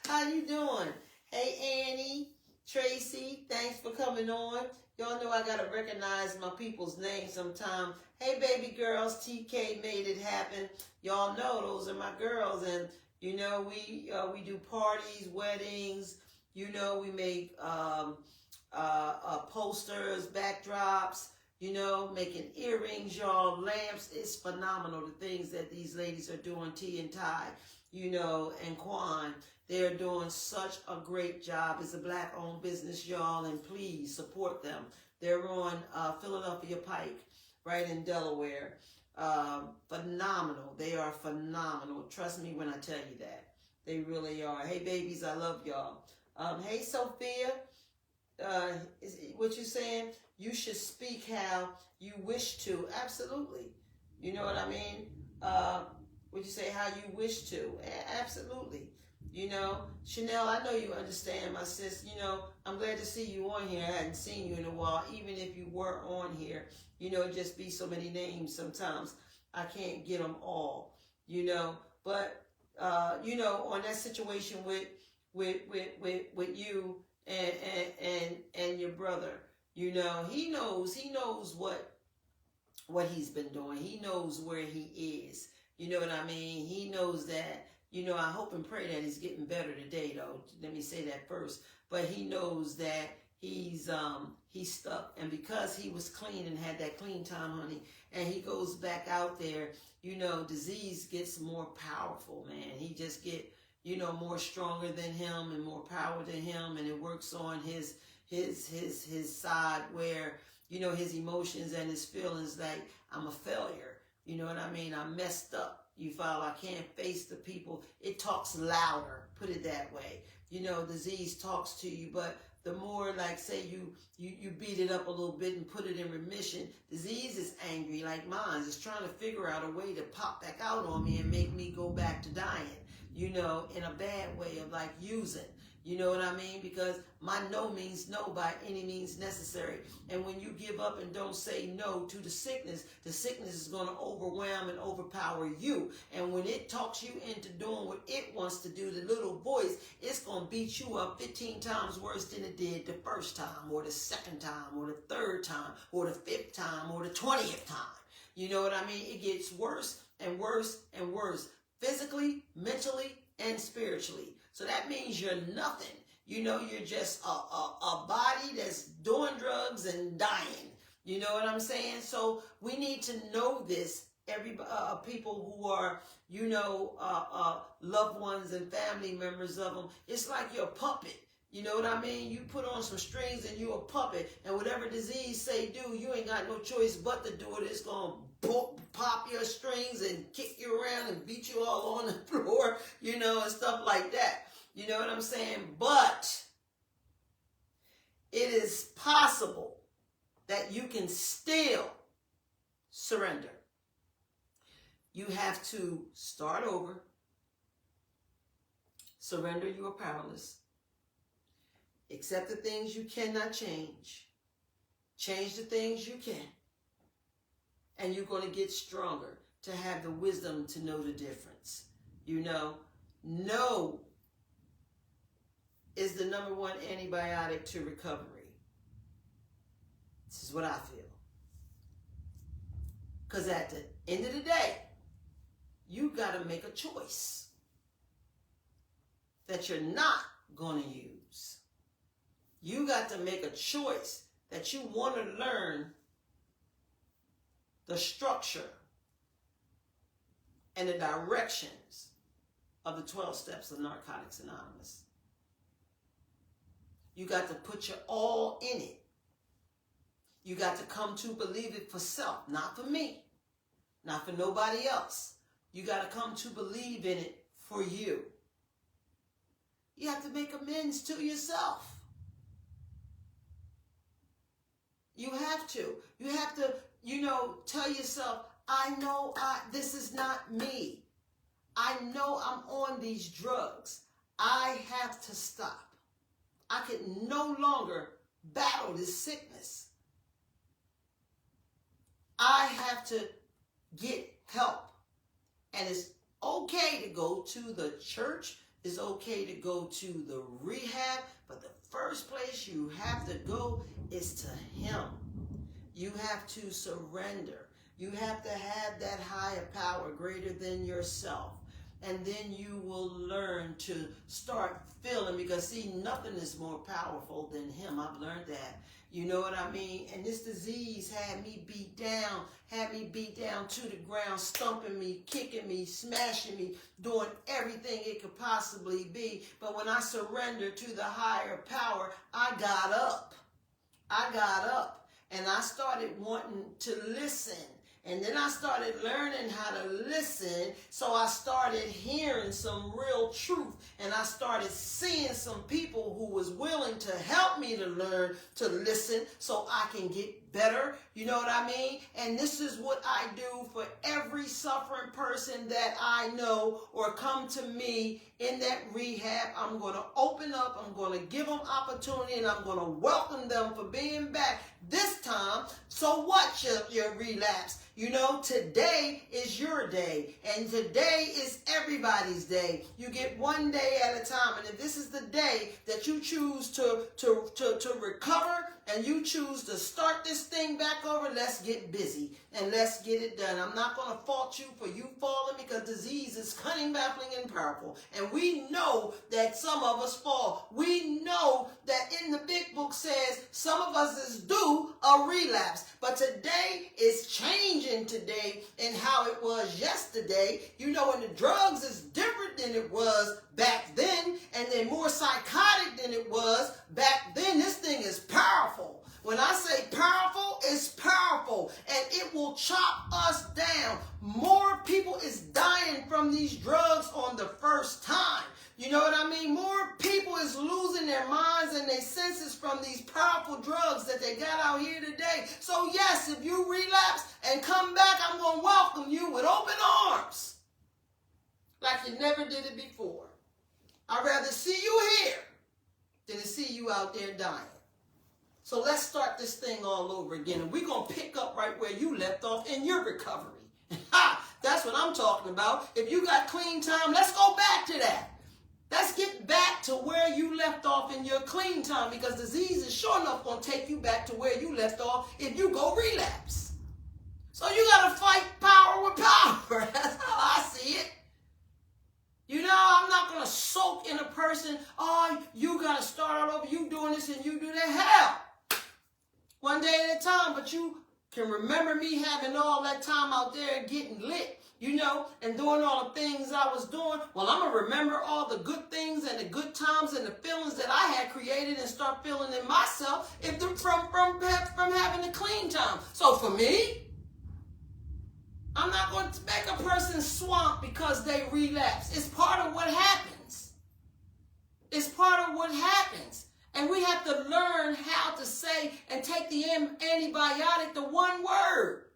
[SPEAKER 1] How you doing? Hey, Annie, Tracy, thanks for coming on. Y'all know I got to recognize my people's names sometime. Hey, baby girls, TK made it happen. Y'all know those are my girls, and you know, we do parties, weddings, you know, we make posters, backdrops, you know, making earrings, y'all, lamps. It's phenomenal, the things that these ladies are doing, T and Ty, you know, and Quan. They're doing such a great job. It's a Black-owned business, y'all, and please support them. They're on Philadelphia Pike, right in Delaware. Phenomenal. They are phenomenal. Trust me when I tell you that. They really are. Hey, babies, I love y'all. Hey, Sophia, what you saying? You should speak how you wish to. Absolutely. You know what I mean? Would you say how you wish to? Absolutely. You know, Chanel, I know you understand, my sis. You know, I'm glad to see you on here. I hadn't seen you in a while. Even if you were on here, you know, it just be so many names sometimes. I can't get them all, you know. But, you know, on that situation with you and your brother, you know, he knows what he's been doing. He knows where he is. You know what I mean? He knows that. You know, I hope and pray that he's getting better today, though. Let me say that first. But he knows that he's stuck. And because he was clean and had that clean time, honey, and he goes back out there, you know, disease gets more powerful, man. He just get, you know, more stronger than him and more power than him. And it works on his side where, you know, his emotions and his feelings like I'm a failure. You know what I mean? I messed up. You follow? I can't face the people. It talks louder, put it that way. You know, disease talks to you, but the more, like, say you beat it up a little bit and put it in remission, disease is angry like mine. It's trying to figure out a way to pop back out on me and make me go back to dying, you know, in a bad way of like using. You know what I mean? Because my no means no by any means necessary. And when you give up and don't say no to the sickness is going to overwhelm and overpower you. And when it talks you into doing what it wants to do, the little voice, it's going to beat you up 15 times worse than it did the first time, or the second time, or the third time, or the fifth time, or the 20th time. You know what I mean? It gets worse and worse and worse, physically, mentally, and spiritually. So that means you're nothing. You know, you're just a body that's doing drugs and dying. You know what I'm saying? So we need to know this. Every people who are, you know, loved ones and family members of them. It's like you're a puppet. You know what I mean? You put on some strings and you're a puppet. And whatever disease say do, you ain't got no choice but to do it. It's going to pop your strings and kick you around and beat you all on the floor, you know, and stuff like that. You know what I'm saying? But it is possible that you can still surrender. You have to start over. Surrender, you are powerless. Accept the things you cannot change. Change the things you can. And you're going to get stronger to have the wisdom to know the difference. You know, no is the number one antibiotic to recovery. This is what I feel. Because at the end of the day, you got to make a choice that you're not going to use. You got to make a choice that you want to learn the structure and the directions of the 12 steps of Narcotics Anonymous. You got to put your all in it. You got to come to believe it for self, not for me, not for nobody else. You got to come to believe in it for you. You have to make amends to yourself. You have to. You have to, you know, tell yourself, I know this is not me. I know I'm on these drugs. I have to stop. I can no longer battle this sickness. I have to get help. And it's okay to go to the church. It's okay to go to the rehab. But the first place you have to go is to Him. You have to surrender. You have to have that higher power greater than yourself. And then you will learn to start feeling, because see, nothing is more powerful than Him. I've learned that. You know what I mean? And this disease had me beat down to the ground, stumping me, kicking me, smashing me, doing everything it could possibly be. But when I surrendered to the higher power, I got up. And I started wanting to listen. And then I started learning how to listen, so I started hearing some real truth, and I started seeing some people who was willing to help me to learn to listen so I can get better, you know what I mean? And this is what I do for every suffering person that I know or come to me in that rehab. I'm going to open up, I'm going to give them opportunity, and I'm going to welcome them for being back this time. So what, your relapse? You know, today is your day, and today is everybody's day. You get one day at a time, and if this is the day that you choose to recover and you choose to start this thing back over, let's get busy and let's get it done. I'm not going to fault you for you falling, because disease is cunning, baffling, and powerful. And we know that some of us fall. We know that in the big book says some of us is due a relapse. But today is changing today and how it was yesterday. You know, and the drugs is different than it was back then, and they're more psychotic than it was back then. This thing is powerful. When I say powerful, their minds and their senses from these powerful drugs that they got out here today. So yes, if you relapse and come back, I'm going to welcome you with open arms like you never did it before. I'd rather see you here than to see you out there dying. So let's start this thing all over again, and we're going to pick up right where you left off in your recovery. That's what I'm talking about. If you got clean time, let's go back to that. Let's get back to where you left off in your clean time, because disease is sure enough going to take you back to where you left off if you go relapse. So you got to fight power with power. That's how I see it. You know, I'm not going to soak in a person, oh, you got to start all over, you doing this and you do that. Hell, one day at a time, but you can remember me having all that time out there getting lit, you know, and doing all the things I was doing. Well, I'm going to remember all the good things and the good times and the feelings that I had created and start feeling in myself from having a clean time. So for me, I'm not going to make a person swamp because they relapse. It's part of what happens. It's part of what happens. And we have to learn how to say and take the antibiotic to one word.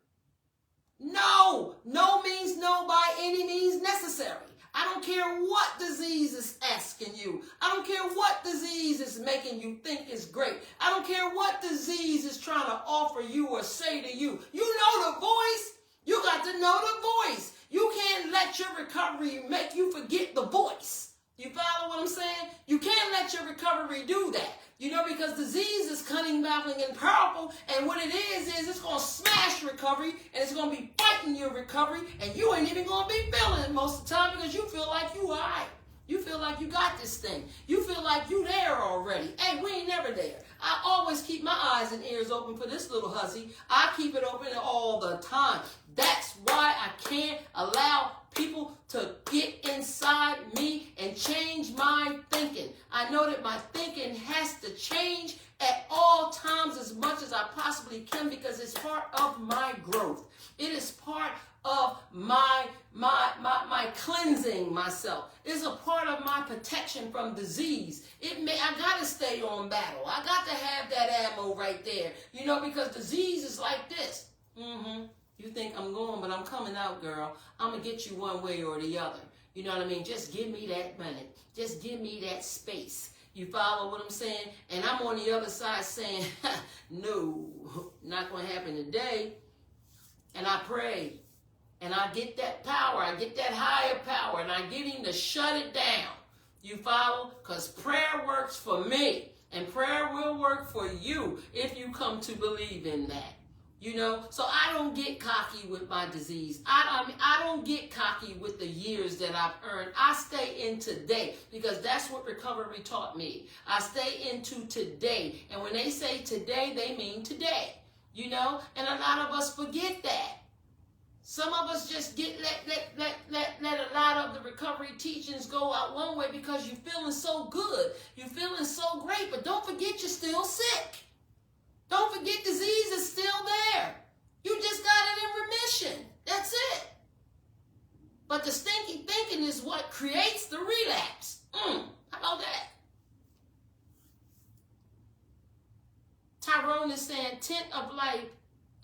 [SPEAKER 1] No. No means no by any means necessary. I don't care what disease is asking you. I don't care what disease is making you think is great. I don't care what disease is trying to offer you or say to you. You know the voice. You got to know the voice. You can't let your recovery make you forget the voice. You follow what I'm saying? You can't let your recovery do that. You know, because disease is cunning, baffling, and powerful. And what it is it's going to smash recovery. And it's going to be fighting your recovery. And you ain't even going to be feeling it most of the time because you feel like you all right. You feel like you got this thing. You feel like you there already. Hey, we ain't never there. I always keep my eyes and ears open for this little hussy. I keep it open all the time. That's why I can't allow people to get inside me and change my thinking. I know that my thinking has to change at all times as much as I possibly can because it's part of my growth. It is part of my cleansing myself. It's a part of my protection from disease. I gotta stay on battle. I got to have that ammo right there. You know, because disease is like this. You think I'm going, but I'm coming out, girl. I'm going to get you one way or the other. You know what I mean? Just give me that money. Just give me that space. You follow what I'm saying? And I'm on the other side saying, no, not going to happen today. And I pray. And I get that power. I get that higher power. And I get him to shut it down. You follow? Because prayer works for me. And prayer will work for you if you come to believe in that. You know, so I don't get cocky with my disease. I don't get cocky with the years that I've earned. I stay in today because that's what recovery taught me. I stay into today. And when they say today, they mean today. You know, and a lot of us forget that. Some of us just let a lot of the recovery teachings go out one way because you're feeling so good. You're feeling so great, but don't forget you're still sick. Don't forget disease is still there. You just got it in remission. That's it. But the stinky thinking is what creates the relapse. How about that? Tyrone is saying, Tent of Life.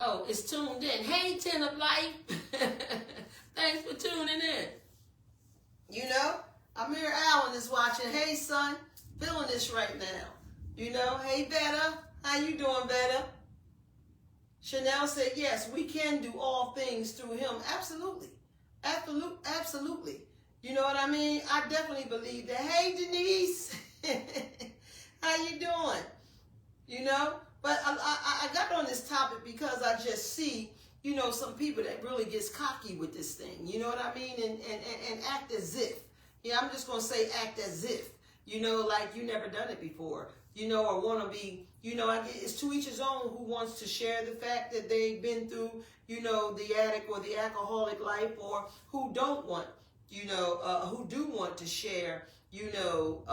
[SPEAKER 1] Oh, it's tuned in. Hey, Tent of Life. Thanks for tuning in. You know, Amir Allen is watching. Hey, son. Feeling this right now. You know, hey, Betta. How you doing, Betta? Chanel said, yes, we can do all things through him. Absolutely. Absolutely. You know what I mean? I definitely believe that. Hey, Denise. How you doing? You know? But I got on this topic because I just see, you know, some people that really gets cocky with this thing. You know what I mean? And act as if. Yeah, I'm just going to say act as if. You know, like you never done it before. You know, or want to be, you know, it's to each his own who wants to share the fact that they've been through, you know, the addict or the alcoholic life, or who don't want, you know, who do want to share, you know,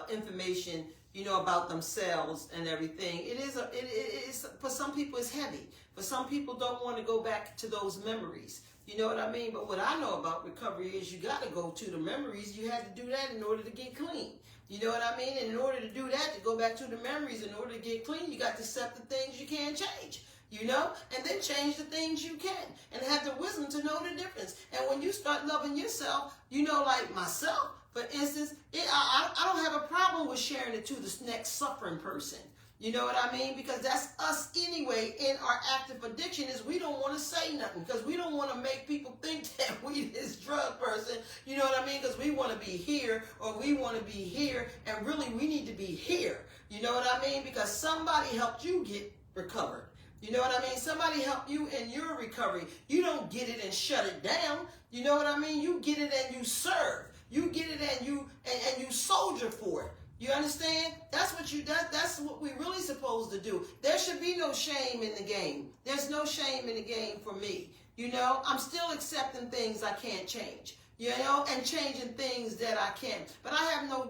[SPEAKER 1] information, you know, about themselves and everything. It is for some people it's heavy. For some people don't want to go back to those memories. You know what I mean? But what I know about recovery is you got to go to the memories. You had to do that in order to get clean. You know what I mean? And in order to do that, to go back to the memories, in order to get clean, you got to accept the things you can't change. You know, and then change the things you can, and have the wisdom to know the difference. And when you start loving yourself, you know, like myself, for instance, I don't have a problem with sharing it to this next suffering person. You know what I mean? Because that's us anyway. In our active addiction is we don't want to say nothing, because we don't want to make people think that we this drug person. You know what I mean? Because we want to be here, or we want to be here, and really we need to be here. You know what I mean? Because somebody helped you get recovered. You know what I mean? Somebody help you in your recovery. You don't get it and shut it down. You know what I mean? You get it and you serve. You get it and you soldier for it. You understand? That's what we really supposed to do. There should be no shame in the game. There's no shame in the game for me. You know, I'm still accepting things I can't change. You know, and changing things that I can. But I have no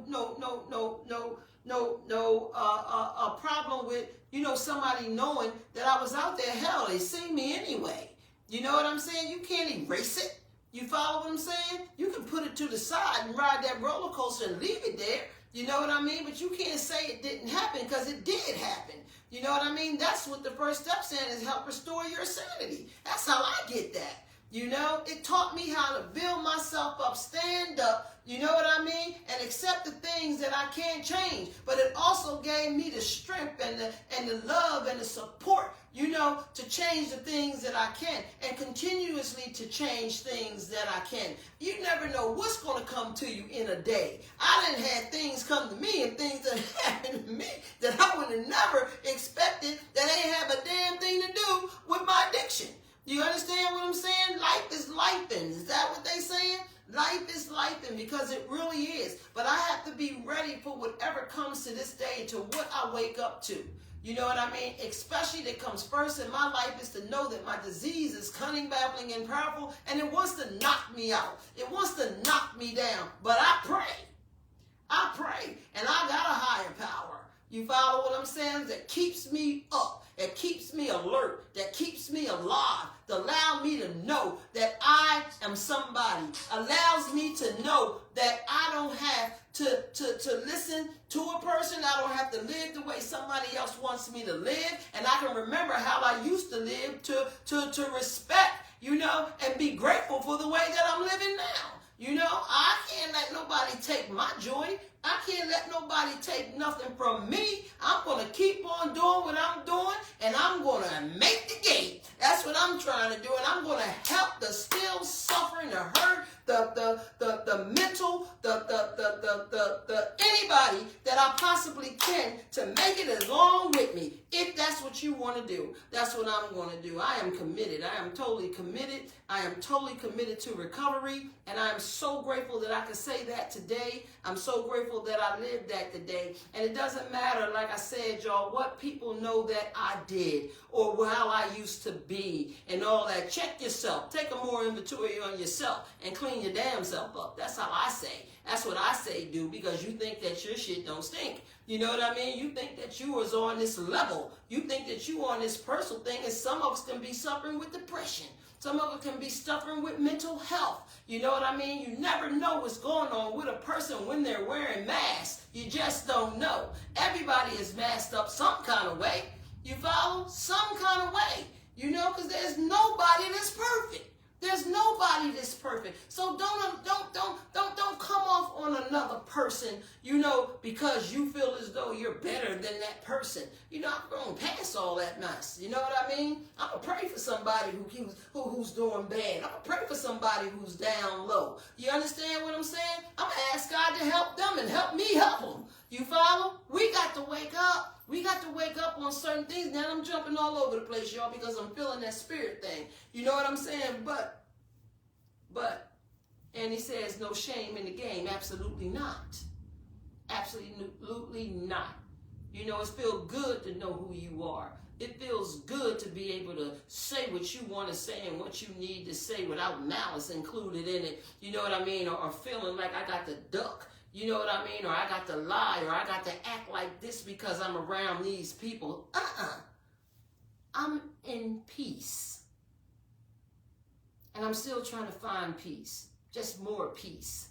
[SPEAKER 1] problem with, you know, somebody knowing that I was out there. Hell, they see me anyway. You know what I'm saying? You can't erase it. You follow what I'm saying? You can put it to the side and ride that roller coaster and leave it there. You know what I mean? But you can't say it didn't happen, because it did happen. You know what I mean? That's what the first step saying is help restore your sanity. That's how I get that. You know, it taught me how to build myself up, stand up, you know what I mean, and accept the things that I can't change. But it also gave me the strength and the love and the support, you know, to change the things that I can, and continuously to change things that I can. You never know what's going to come to you in a day. I done had things come to me and things that happened to me that I would have never expected, that ain't have a damn thing to do with my addiction. You understand what I'm saying? Life is lifing. Is that what they saying? Life is lifing, because it really is. But I have to be ready for whatever comes to this day, to what I wake up to. You know what I mean? Especially that comes first in my life is to know that my disease is cunning, babbling, and powerful, and it wants to knock me out. It wants to knock me down. But I pray, and I got a higher power. You follow what I'm saying? That keeps me up. That keeps me alert, that keeps me alive, that allows me to know that I am somebody, allows me to know that I don't have to listen to a person. I don't have to live the way somebody else wants me to live, and I can remember how I used to live to respect, you know, and be grateful for the way that I'm living now. You know, I can't let nobody take my joy. I can't let nobody take nothing from me. I'm going to keep on doing what I'm doing, and I'm going to make the gate. That's what I'm trying to do, and I'm going to help the still suffering, the hurt, the mental, the anybody that I possibly can, to make it along with me. If that's what you want to do, that's what I'm going to do. I am committed. I am totally committed. I am totally committed to recovery, and I am so grateful that I can say that today. I'm so grateful that I lived that today. And it doesn't matter, like I said, y'all, what people know that I did, or how I used to be, and all that. Check yourself. Take a more inventory on yourself and clean your damn self up. That's how I say. That's what I say do, because you think that your shit don't stink. You know what I mean? You think that you was on this level. You think that you on this personal thing, and some of us can be suffering with depression. Some of us can be suffering with mental health. You know what I mean? You never know what's going on with a person when they're wearing masks. You just don't know. Everybody is masked up some kind of way. You follow? Some kind of way. You know, because there's nobody that's perfect. There's nobody that's perfect. So don't come off on another person, you know, because you feel as though you're better than that person. You know, I'm going past all that mess. You know what I mean? I'm going to pray for somebody who's doing bad. I'm going to pray for somebody who's down low. You understand what I'm saying? I'm going to ask God to help them and help me help them. You follow? We got to wake up. We got to wake up on certain things. Now I'm jumping all over the place, y'all, because I'm feeling that spirit thing. You know what I'm saying? But, and he says no shame in the game. Absolutely not. Absolutely not. You know, it feels good to know who you are. It feels good to be able to say what you want to say and what you need to say without malice included in it. You know what I mean? Or feeling like I got to duck. You know what I mean? Or I got to lie, or I got to act like this because I'm around these people. I'm in peace. And I'm still trying to find peace. Just more peace.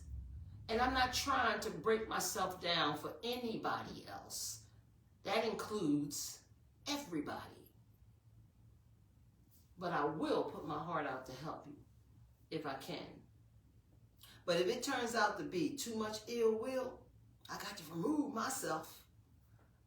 [SPEAKER 1] And I'm not trying to break myself down for anybody else. That includes everybody. But I will put my heart out to help you if I can. But if it turns out to be too much ill will, I got to remove myself.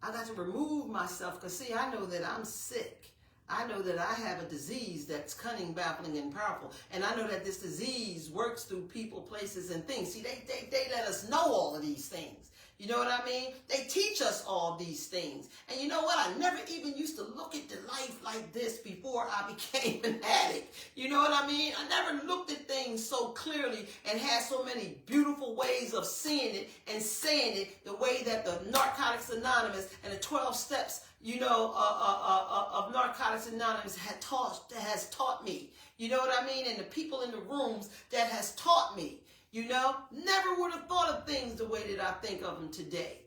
[SPEAKER 1] I got to remove myself because, see, I know that I'm sick. I know that I have a disease that's cunning, baffling, and powerful. And I know that this disease works through people, places, and things. See, they let us know all of these things. You know what I mean? They teach us all these things. And you know what? I never even used to look at the life like this before I became an addict. You know what I mean? I never looked at things so clearly and had so many beautiful ways of seeing it and saying it the way that the Narcotics Anonymous and the 12 steps, you know, of Narcotics Anonymous has taught me. You know what I mean? And the people in the rooms that has taught me. You know, never would have thought of things the way that I think of them today.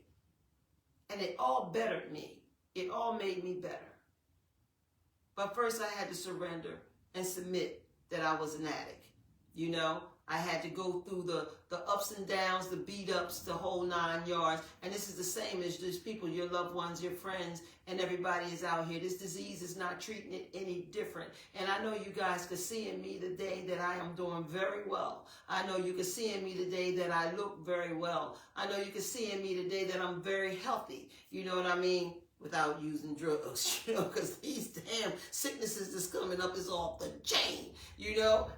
[SPEAKER 1] And it all bettered me. It all made me better. But first I had to surrender and submit that I was an addict. You know, I had to go through the ups and downs, the beat ups, the whole 9 yards. And this is the same as these people, your loved ones, your friends, and everybody is out here. This disease is not treating it any different. And I know you guys can see in me today that I am doing very well. I know you can see in me today that I look very well. I know you can see in me today that I'm very healthy. You know what I mean? Without using drugs, you know, because these damn sicknesses that's coming up is off the chain, you know.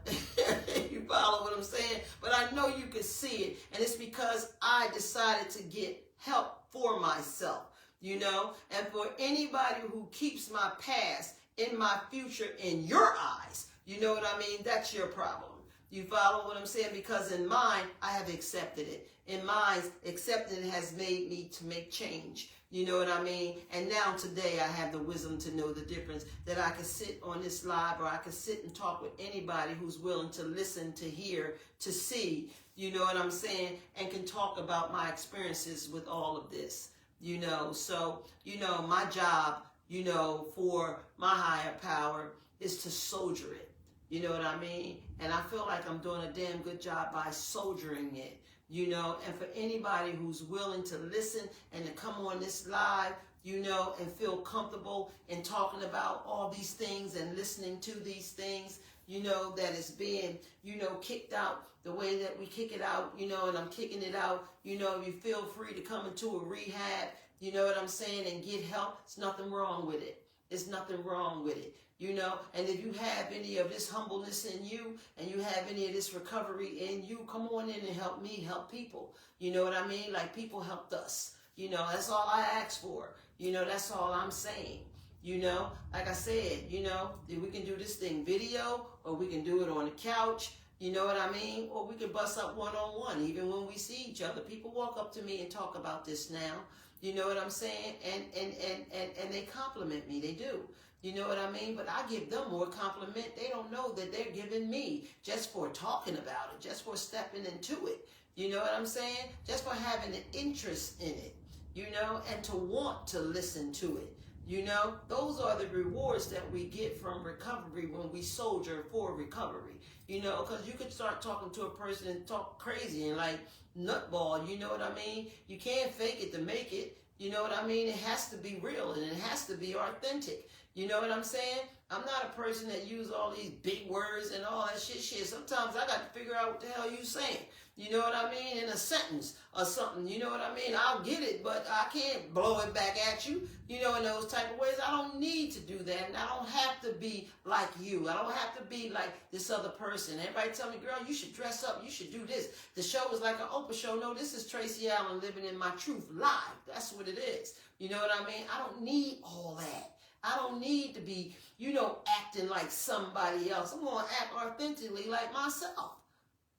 [SPEAKER 1] You follow what I'm saying? But I know you can see it, and it's because I decided to get help for myself, you know. And for anybody who keeps my past in my future in your eyes, you know what I mean? That's your problem. You follow what I'm saying? Because in mine, I have accepted it. In mine, accepting it has made me to make change. You know what I mean? And now today I have the wisdom to know the difference, that I can sit on this live or I can sit and talk with anybody who's willing to listen, to hear, to see, you know what I'm saying, and can talk about my experiences with all of this, you know. So, you know, my job, you know, for my higher power is to soldier it. You know what I mean? And I feel like I'm doing a damn good job by soldiering it. You know, and for anybody who's willing to listen and to come on this live, you know, and feel comfortable in talking about all these things and listening to these things, you know, that is being, you know, kicked out the way that we kick it out, you know, and I'm kicking it out, you know, you feel free to come into a rehab, you know what I'm saying, and get help. There's nothing wrong with it. There's nothing wrong with it. You know, and if you have any of this humbleness in you and you have any of this recovery in you, come on in and help me help people. You know what I mean? Like people helped us. You know, that's all I ask for. You know, that's all I'm saying. You know, like I said, you know, if we can do this thing video or we can do it on the couch, you know what I mean? Or we can bust up one-on-one, even when we see each other. People walk up to me and talk about this now. You know what I'm saying? And they compliment me. They do. You know what I mean? But I give them more compliment. They don't know that they're giving me just for talking about it, just for stepping into it. You know what I'm saying? Just for having an interest in it, you know, and to want to listen to it. You know, those are the rewards that we get from recovery when we soldier for recovery. You know, because you could start talking to a person and talk crazy and like nutball, you know what I mean? You can't fake it to make it. You know what I mean? It has to be real and it has to be authentic. You know what I'm saying? I'm not a person that use all these big words and all that shit. Sometimes I got to figure out what the hell you saying. You know what I mean? In a sentence or something. You know what I mean? I'll get it, but I can't blow it back at you. You know, in those type of ways. I don't need to do that. And I don't have to be like you. I don't have to be like this other person. Everybody tell me, girl, you should dress up. You should do this. The show is like an Oprah show. No, this is Tracy Allen living in my truth live. That's what it is. You know what I mean? I don't need all that. I don't need to be, you know, acting like somebody else. I'm going to act authentically like myself.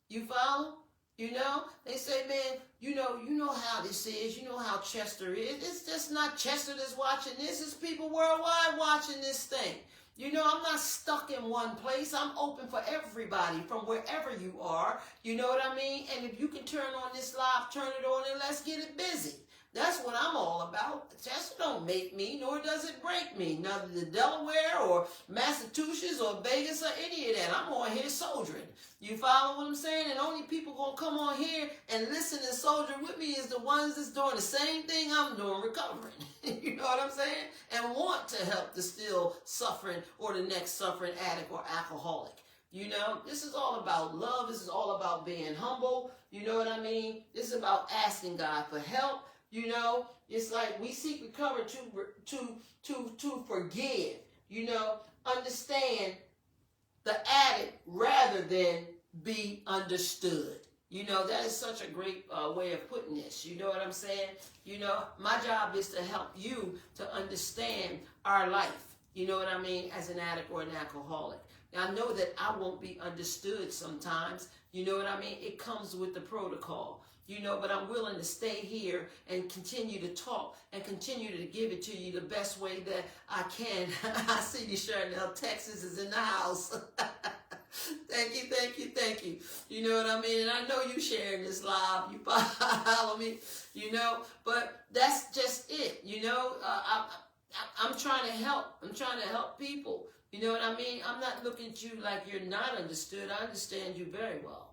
[SPEAKER 1] You follow? You know? They say, man, you know how this is. You know how Chester is. It's just not Chester that's watching this. It's people worldwide watching this thing. You know, I'm not stuck in one place. I'm open for everybody from wherever you are. You know what I mean? And if you can turn on this live, turn it on and let's get it busy. That's what I'm all about. Tesla don't make me, nor does it break me. Neither the Delaware or Massachusetts or Vegas or any of that. I'm on here soldiering. You follow what I'm saying? And only people gonna come on here and listen and soldier with me is the ones that's doing the same thing I'm doing, recovering. You know what I'm saying? And want to help the still suffering or the next suffering addict or alcoholic. You know, this is all about love. This is all about being humble. You know what I mean? This is about asking God for help. You know, it's like we seek recovery to forgive. You know, understand the addict rather than be understood. You know, that is such a great way of putting this. You know what I'm saying? You know, my job is to help you to understand our life. You know what I mean? As an addict or an alcoholic. Now, I know that I won't be understood sometimes. You know what I mean? It comes with the protocol. You know, but I'm willing to stay here and continue to talk and continue to give it to you the best way that I can. I see you, Chanel. Texas is in the house. Thank you, thank you, thank you. You know what I mean? And I know you sharing this live. You follow me, you know, but that's just it. You know, I'm trying to help. I'm trying to help people. You know what I mean? I'm not looking at you like you're not understood. I understand you very well.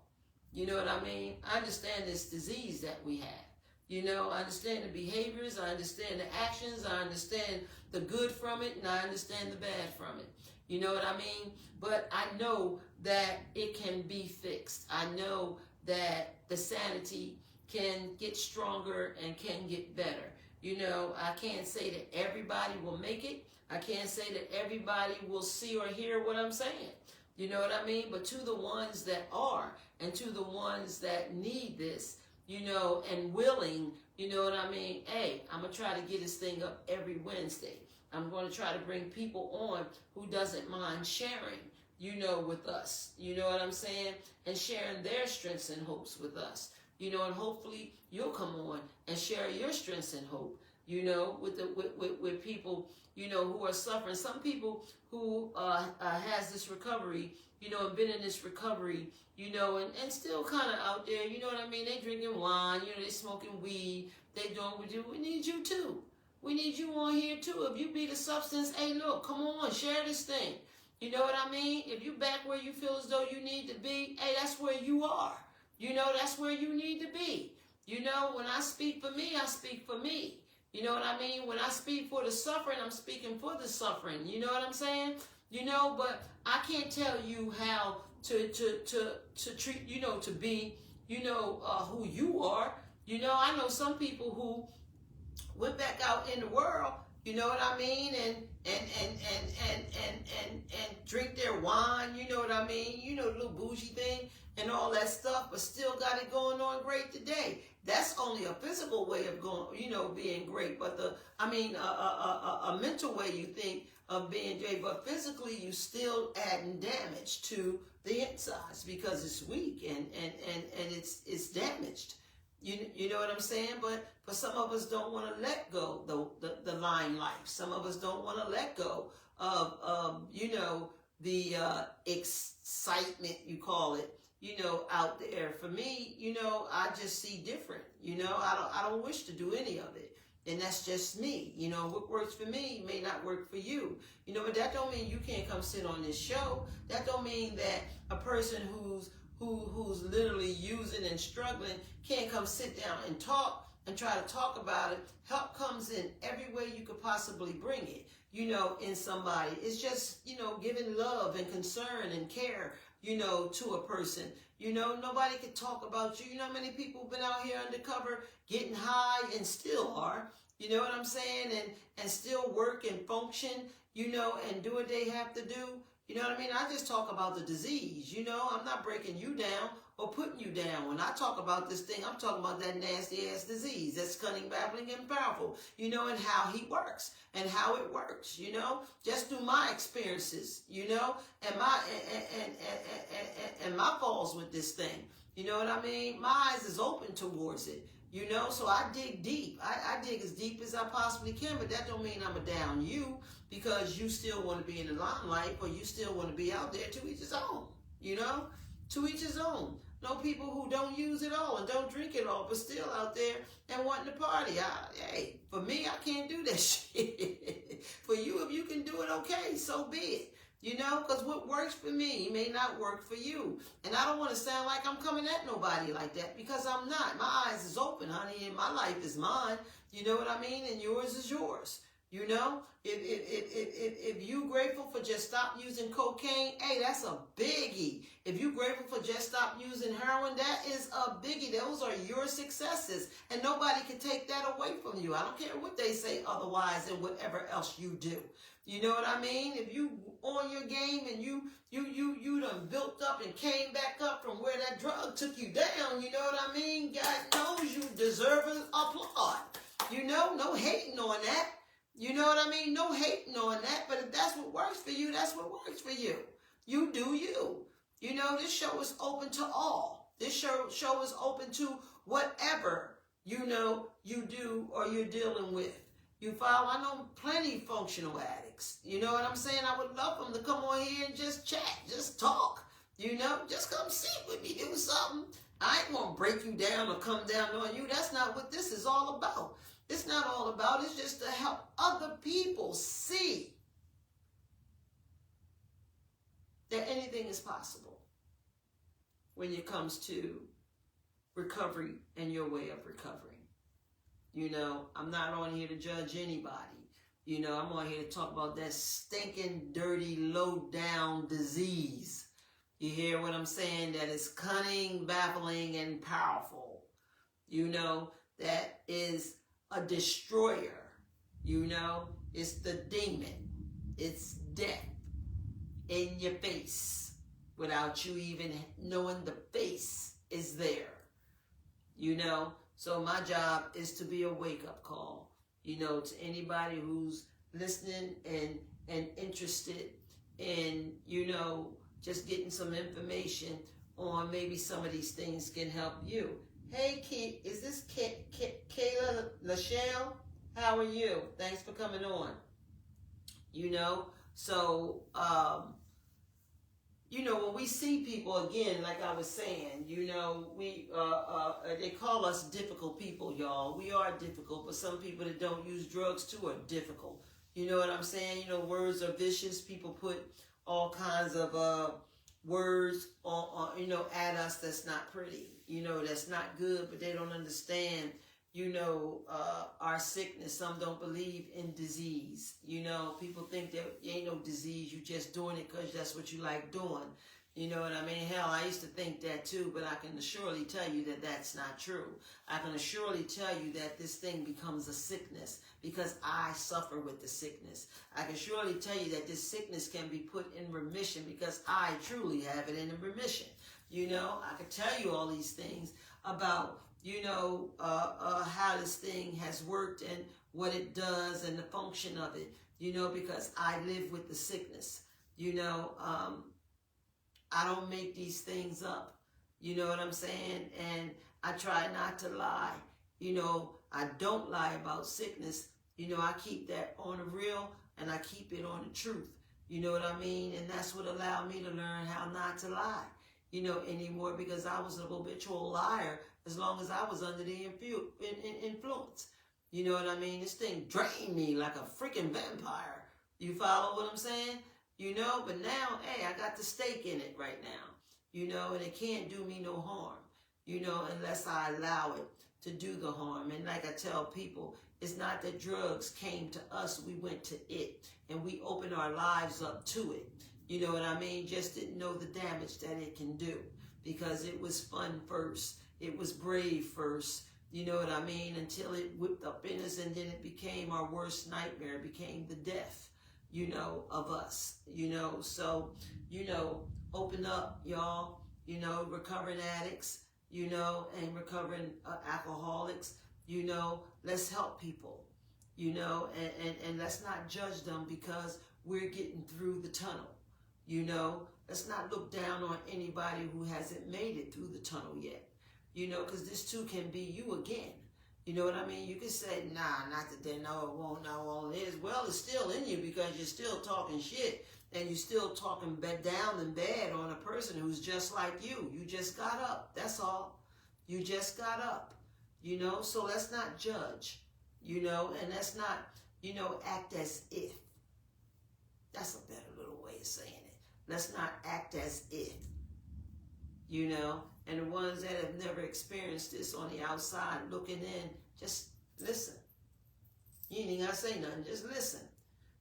[SPEAKER 1] You know what I mean? I understand this disease that we have. You know, I understand the behaviors, I understand the actions, I understand the good from it, and I understand the bad from it. You know what I mean? But I know that it can be fixed. I know that the sanity can get stronger and can get better. You know, I can't say that everybody will make it. I can't say that everybody will see or hear what I'm saying. You know what I mean? But to the ones that are, and to the ones that need this, you know, and willing, you know what I mean? Hey, I'm going to try to get this thing up every Wednesday. I'm going to try to bring people on who doesn't mind sharing, you know, with us. You know what I'm saying? And sharing their strengths and hopes with us. You know, and hopefully you'll come on and share your strengths and hope, you know, with people, you know, who are suffering. Some people who has this recovery, you know, and been in this recovery, you know, and still kind of out there, you know what I mean? They drinking wine, you know, they smoking weed, they doing what you. We need you too. We need you on here too. If you be the substance, hey, look, come on, share this thing. You know what I mean? If you back where you feel as though you need to be, hey, that's where you are. You know, that's where you need to be. You know, when I speak for me, I speak for me. You know what I mean? When I speak for the suffering, I'm speaking for the suffering. You know what I'm saying? You know, but I can't tell you how to treat, you know, to be, you know, who you are. You know, I know some people who went back out in the world, you know what I mean, and drink their wine, you know what I mean, you know, the little bougie thing and all that stuff, but still got it going on great today. That's only a physical way of going, you know, being great, but a mental way you think of being great, but physically you still adding damage to the insides because it's weak and it's damaged. You know what I'm saying? But some of us don't want to let go the limelight. Some of us don't want to let go of you know, the excitement, you call it, you know, out there. For me, you know, I just see different. You know, I don't wish to do any of it. And that's just me. You know, what works for me may not work for you. You know, but that don't mean you can't come sit on this show. That don't mean that a person who's literally using and struggling can't come sit down and talk and try to talk about it. Help comes in every way you could possibly bring it, you know, in somebody. It's just, you know, giving love and concern and care, you know, to a person. You know, nobody can talk about you. You know how many people have been out here undercover getting high and still are, you know what I'm saying, and still work and function, you know, and do what they have to do. You know what I mean? I just talk about the disease, you know. I'm not breaking you down or putting you down. When I talk about this thing, I'm talking about that nasty-ass disease that's cunning, babbling, and powerful, you know, and how he works and how it works, you know, just through my experiences, you know, and my falls with this thing. You know what I mean? My eyes is open towards it. You know, so I dig deep. I dig as deep as I possibly can, but that don't mean I'm going to down you because you still want to be in the limelight or you still want to be out there. To each his own, you know? To each his own. know people who don't use it all and don't drink it all, but still out there and wanting to party. Hey, for me, I can't do that shit. For you, if you can do it, okay, so be it. You know, because what works for me may not work for you. And I don't want to sound like I'm coming at nobody like that, because I'm not. My eyes is open, honey, and my life is mine. You know what I mean? And yours is yours. You know, if you grateful for just stop using cocaine, hey, that's a biggie. If you grateful for just stop using heroin, that is a biggie. Those are your successes, and nobody can take that away from you. I don't care what they say otherwise and whatever else you do. You know what I mean? If you on your game and you done built up and came back up from where that drug took you down, you know what I mean? God knows you deserve an applaud. You know, no hating on that. You know what I mean? No hating on that, but if that's what works for you, that's what works for you. You do you. You know, this show is open to all. This show is open to whatever, you know, you do or you're dealing with. You follow? I know plenty functional addicts. You know what I'm saying? I would love them to come on here and just chat, just talk. You know, just come sit with me, do something. I ain't gonna break you down or come down on you. That's not what this is all about. It's not all about, it's just to help other people see that anything is possible when it comes to recovery and your way of recovering. You know, I'm not on here to judge anybody. You know, I'm on here to talk about that stinking, dirty, low-down disease. You hear what I'm saying? That is cunning, baffling, and powerful. You know, that is a destroyer. You know, it's the demon. It's death in your face without you even knowing the face is there. You know, so my job is to be a wake-up call, you know, to anybody who's listening and interested in, you know, just getting some information on maybe some of these things can help you. Hey, is this Kayla Lachelle? How are you? Thanks for coming on. You know, so, you know, when we see people, again, like I was saying, you know, they call us difficult people, y'all. We are difficult, but some people that don't use drugs, too, are difficult. You know what I'm saying? You know, words are vicious. People put all kinds of words on, you know, at us that's not pretty. You know, that's not good, but they don't understand, you know, our sickness. Some don't believe in disease. You know, people think there ain't no disease. You just doing it because that's what you like doing. You know what I mean? Hell, I used to think that too, but I can surely tell you that that's not true. I can surely tell you that this thing becomes a sickness because I suffer with the sickness. I can surely tell you that this sickness can be put in remission because I truly have it in remission. You know, I can tell you all these things about, you know, how this thing has worked and what it does and the function of it, you know, because I live with the sickness. You know, I don't make these things up. You know what I'm saying? And I try not to lie. You know, I don't lie about sickness. You know, I keep that on the real and I keep it on the truth. You know what I mean? And that's what allowed me to learn how not to lie, you know, anymore, because I was a habitual liar as long as I was under the influence. You know what I mean? This thing drained me like a freaking vampire. You follow what I'm saying? You know, but now, hey, I got the stake in it right now, you know, and it can't do me no harm, you know, unless I allow it to do the harm. And like I tell people, it's not that drugs came to us, we went to it, and we opened our lives up to it. You know what I mean? Just didn't know the damage that it can do because it was fun first. It was brave first. You know what I mean? Until it whipped up in us, and then it became our worst nightmare. It became the death, you know, of us, you know. So, you know, open up, y'all, you know, recovering addicts, you know, and recovering alcoholics, you know, let's help people, you know, and let's not judge them because we're getting through the tunnel, you know. Let's not look down on anybody who hasn't made it through the tunnel yet, you know, because this too can be you again. You know what I mean? You can say, nah, not that they know it won't know all it is. Well, it's still in you because you're still talking shit and you still talking down and bad on a person who's just like you. You just got up. That's all. You just got up. You know, so let's not judge, you know, and let's not, you know, act as if. That's a better little way of saying it. Let's not act as if, you know, and the ones that have never experienced this on the outside looking in, just listen. You ain't even got to say nothing, just listen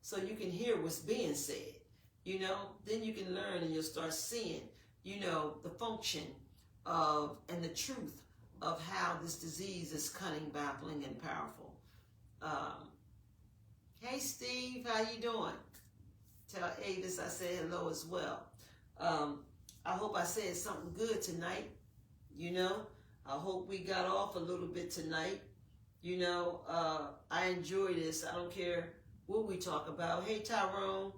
[SPEAKER 1] so you can hear what's being said, you know. Then you can learn and you'll start seeing, you know, the function of and the truth of how this disease is cunning, baffling, and powerful. Hey, Steve, how you doing? Tell Avis I said hello as well. I hope I said something good tonight. You know, I hope we got off a little bit tonight. You know, I enjoy this. I don't care what we talk about. Hey, Tyrone.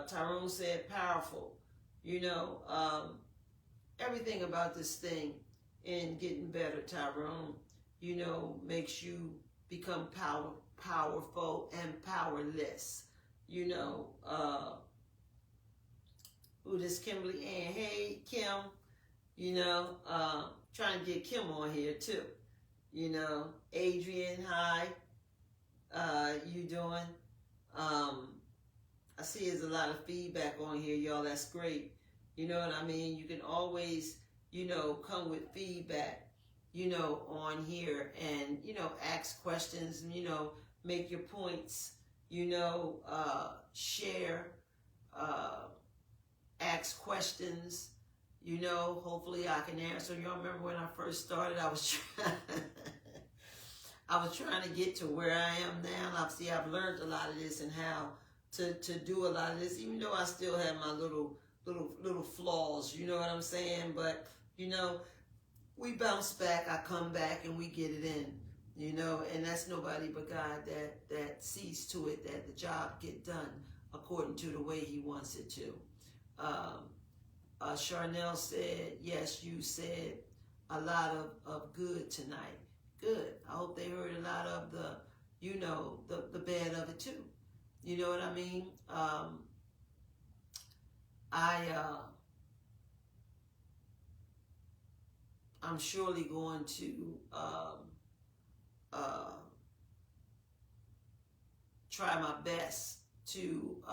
[SPEAKER 1] Tyrone said powerful. You know, everything about this thing and getting better, Tyrone, you know, makes you become powerful and powerless. You know, this Kimberly Ann. Hey, Kim, you know, trying to get Kim on here too. You know, Adrian, hi. You doing? I see there's a lot of feedback on here, y'all. That's great. You know what I mean? You can always, you know, come with feedback, you know, on here and, you know, ask questions and, you know, make your points, you know, share, ask questions, you know, hopefully I can answer. Y'all remember when I first started, I was trying to get to where I am now. Obviously, I've learned a lot of this and how to do a lot of this, even though I still have my little flaws, you know what I'm saying? But, you know, we bounce back, I come back, and we get it in, you know, and that's nobody but God that sees to it that the job get done according to the way he wants it to. Charnel said, yes, you said a lot of good tonight. Good. I hope they heard a lot of the, you know, the bad of it too. You know what I mean? I'm surely going to try my best to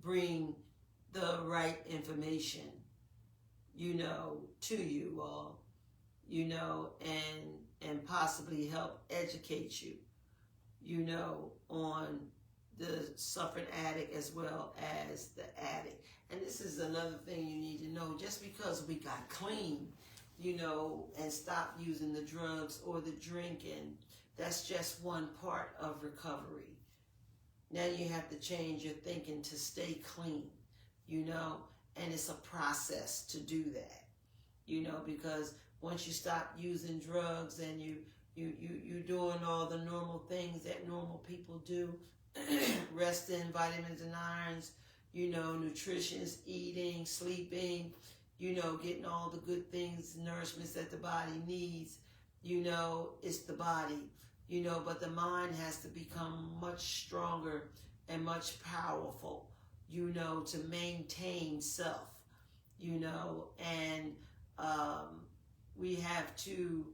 [SPEAKER 1] bring the right information, you know, to you all, you know, and possibly help educate you, you know, on the suffering addict as well as the addict. And this is another thing you need to know. Just because we got clean, you know, and stopped using the drugs or the drinking, that's just one part of recovery. Now you have to change your thinking to stay clean, you know, and it's a process to do that, you know, because once you stop using drugs and you're doing all the normal things that normal people do, resting, vitamins and irons, you know, nutrition, eating, sleeping, you know, getting all the good things, nourishments that the body needs, you know, it's the body, you know, but the mind has to become much stronger and much powerful, you know, to maintain self, you know, and we have to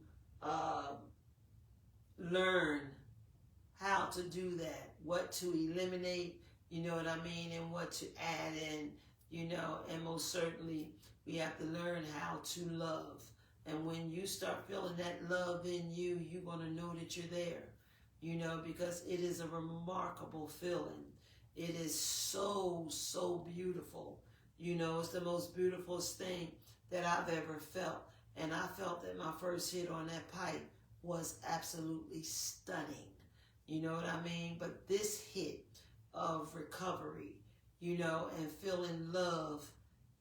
[SPEAKER 1] learn how to do that, what to eliminate, you know what I mean, and what to add in, you know, and most certainly we have to learn how to love. And when you start feeling that love in you, you're going to know that you're there, you know, because it is a remarkable feeling. It is so, so beautiful. You know, it's the most beautifulest thing that I've ever felt. And I felt that my first hit on that pipe was absolutely stunning. You know what I mean? But this hit of recovery, you know, and feeling love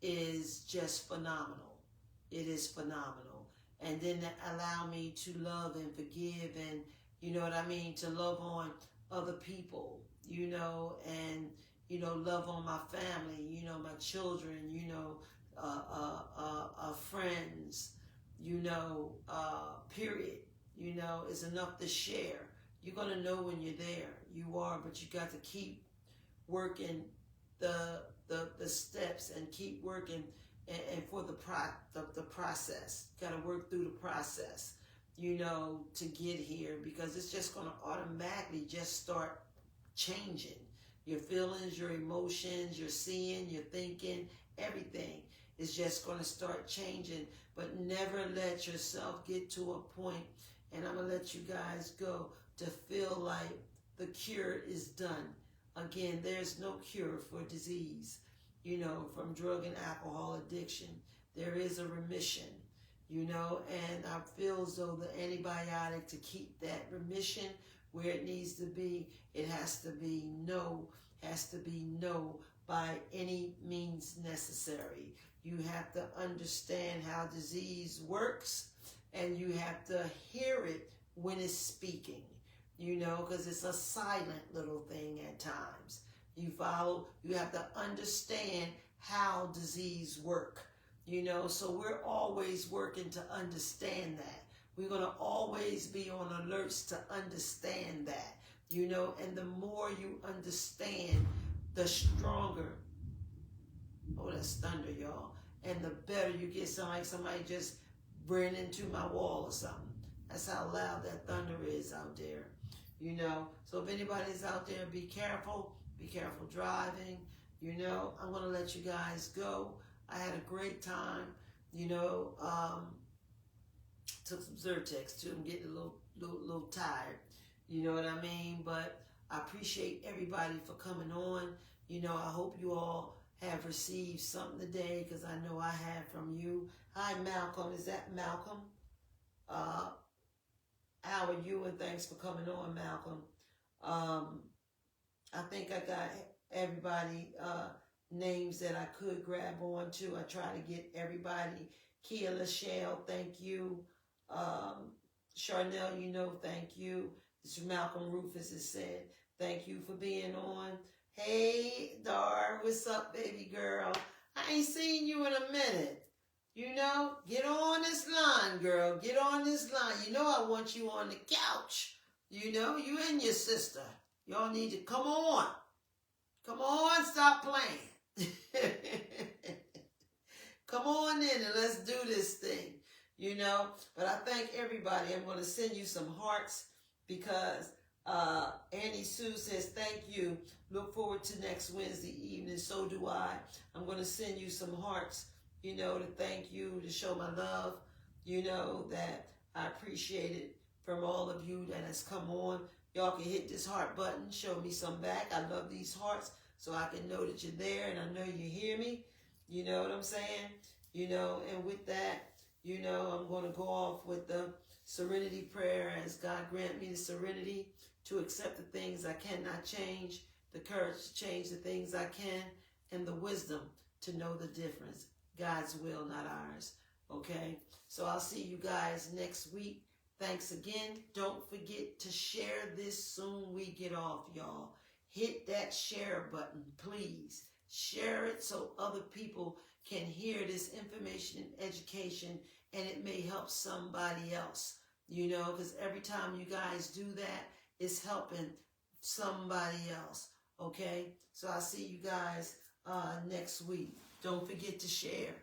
[SPEAKER 1] is just phenomenal. It is phenomenal. And then that allow me to love and forgive and, you know what I mean, to love on other people, you know, and, you know, love on my family, you know, my children, you know, friends, you know, period. You know, it's enough to share, You're going to know when you're there. You are, but you got to keep working the steps and keep working and for the process. Got to work through the process, to get here, because it's just going to automatically just start changing. Your feelings, your emotions, your seeing, your thinking, everything is just going to start changing. But never let yourself get to a point, and I'm going to let you guys go, to feel like the cure is done. Again, there's no cure for disease, from drug and alcohol addiction. There is a remission, and I feel as though the antibiotic to keep that remission where it needs to be, it has to be no by any means necessary. You have to understand how disease works, and you have to hear it when it's speaking, because it's a silent little thing at times. You follow? You have to understand how disease work, so we're always working to understand that. We're going to always be on alerts to understand that, and the more you understand, the stronger. Oh, that's thunder, y'all. And the better you get. Somebody just ran into my wall or something. That's how loud that thunder is out there, So if anybody's out there, be careful driving, I'm going to let you guys go. I had a great time, took some Zyrtex too. I'm getting a little tired, you know what I mean? But I appreciate everybody for coming on. I hope you all have received something today, because I know I have from you. Hi, Malcolm. Is that Malcolm? How are you? And thanks for coming on, Malcolm. I think I got everybody names that I could grab on to. I try to get everybody. Kia Lachelle, thank you. Charnel, thank you. This is Malcolm Rufus has said, thank you for being on. Hey, Dar, what's up, baby girl? I ain't seen you in a minute. Get on this line, girl. Get on this line. I want you on the couch. You and your sister. Y'all need to come on. Come on, stop playing. Come on in and let's do this thing. But I thank everybody. I'm going to send you some hearts, because Annie Sue says, thank you. Look forward to next Wednesday evening. So do I. I'm going to send you some hearts, to thank you, to show my love, that I appreciate it from all of you that has come on. Y'all can hit this heart button. Show me some back. I love these hearts, so I can know that you're there and I know you hear me. You know what I'm saying? And with that, I'm going to go off with the serenity prayer. As God grant me the serenity to accept the things I cannot change, the courage to change the things I can, and the wisdom to know the difference. God's will, not ours. Okay? So I'll see you guys next week. Thanks again. Don't forget to share this soon we get off, y'all. Hit that share button, please. Share it so other people can hear this information and education, and it may help somebody else, because every time you guys do that, it's helping somebody else, okay? So I'll see you guys next week. Don't forget to share.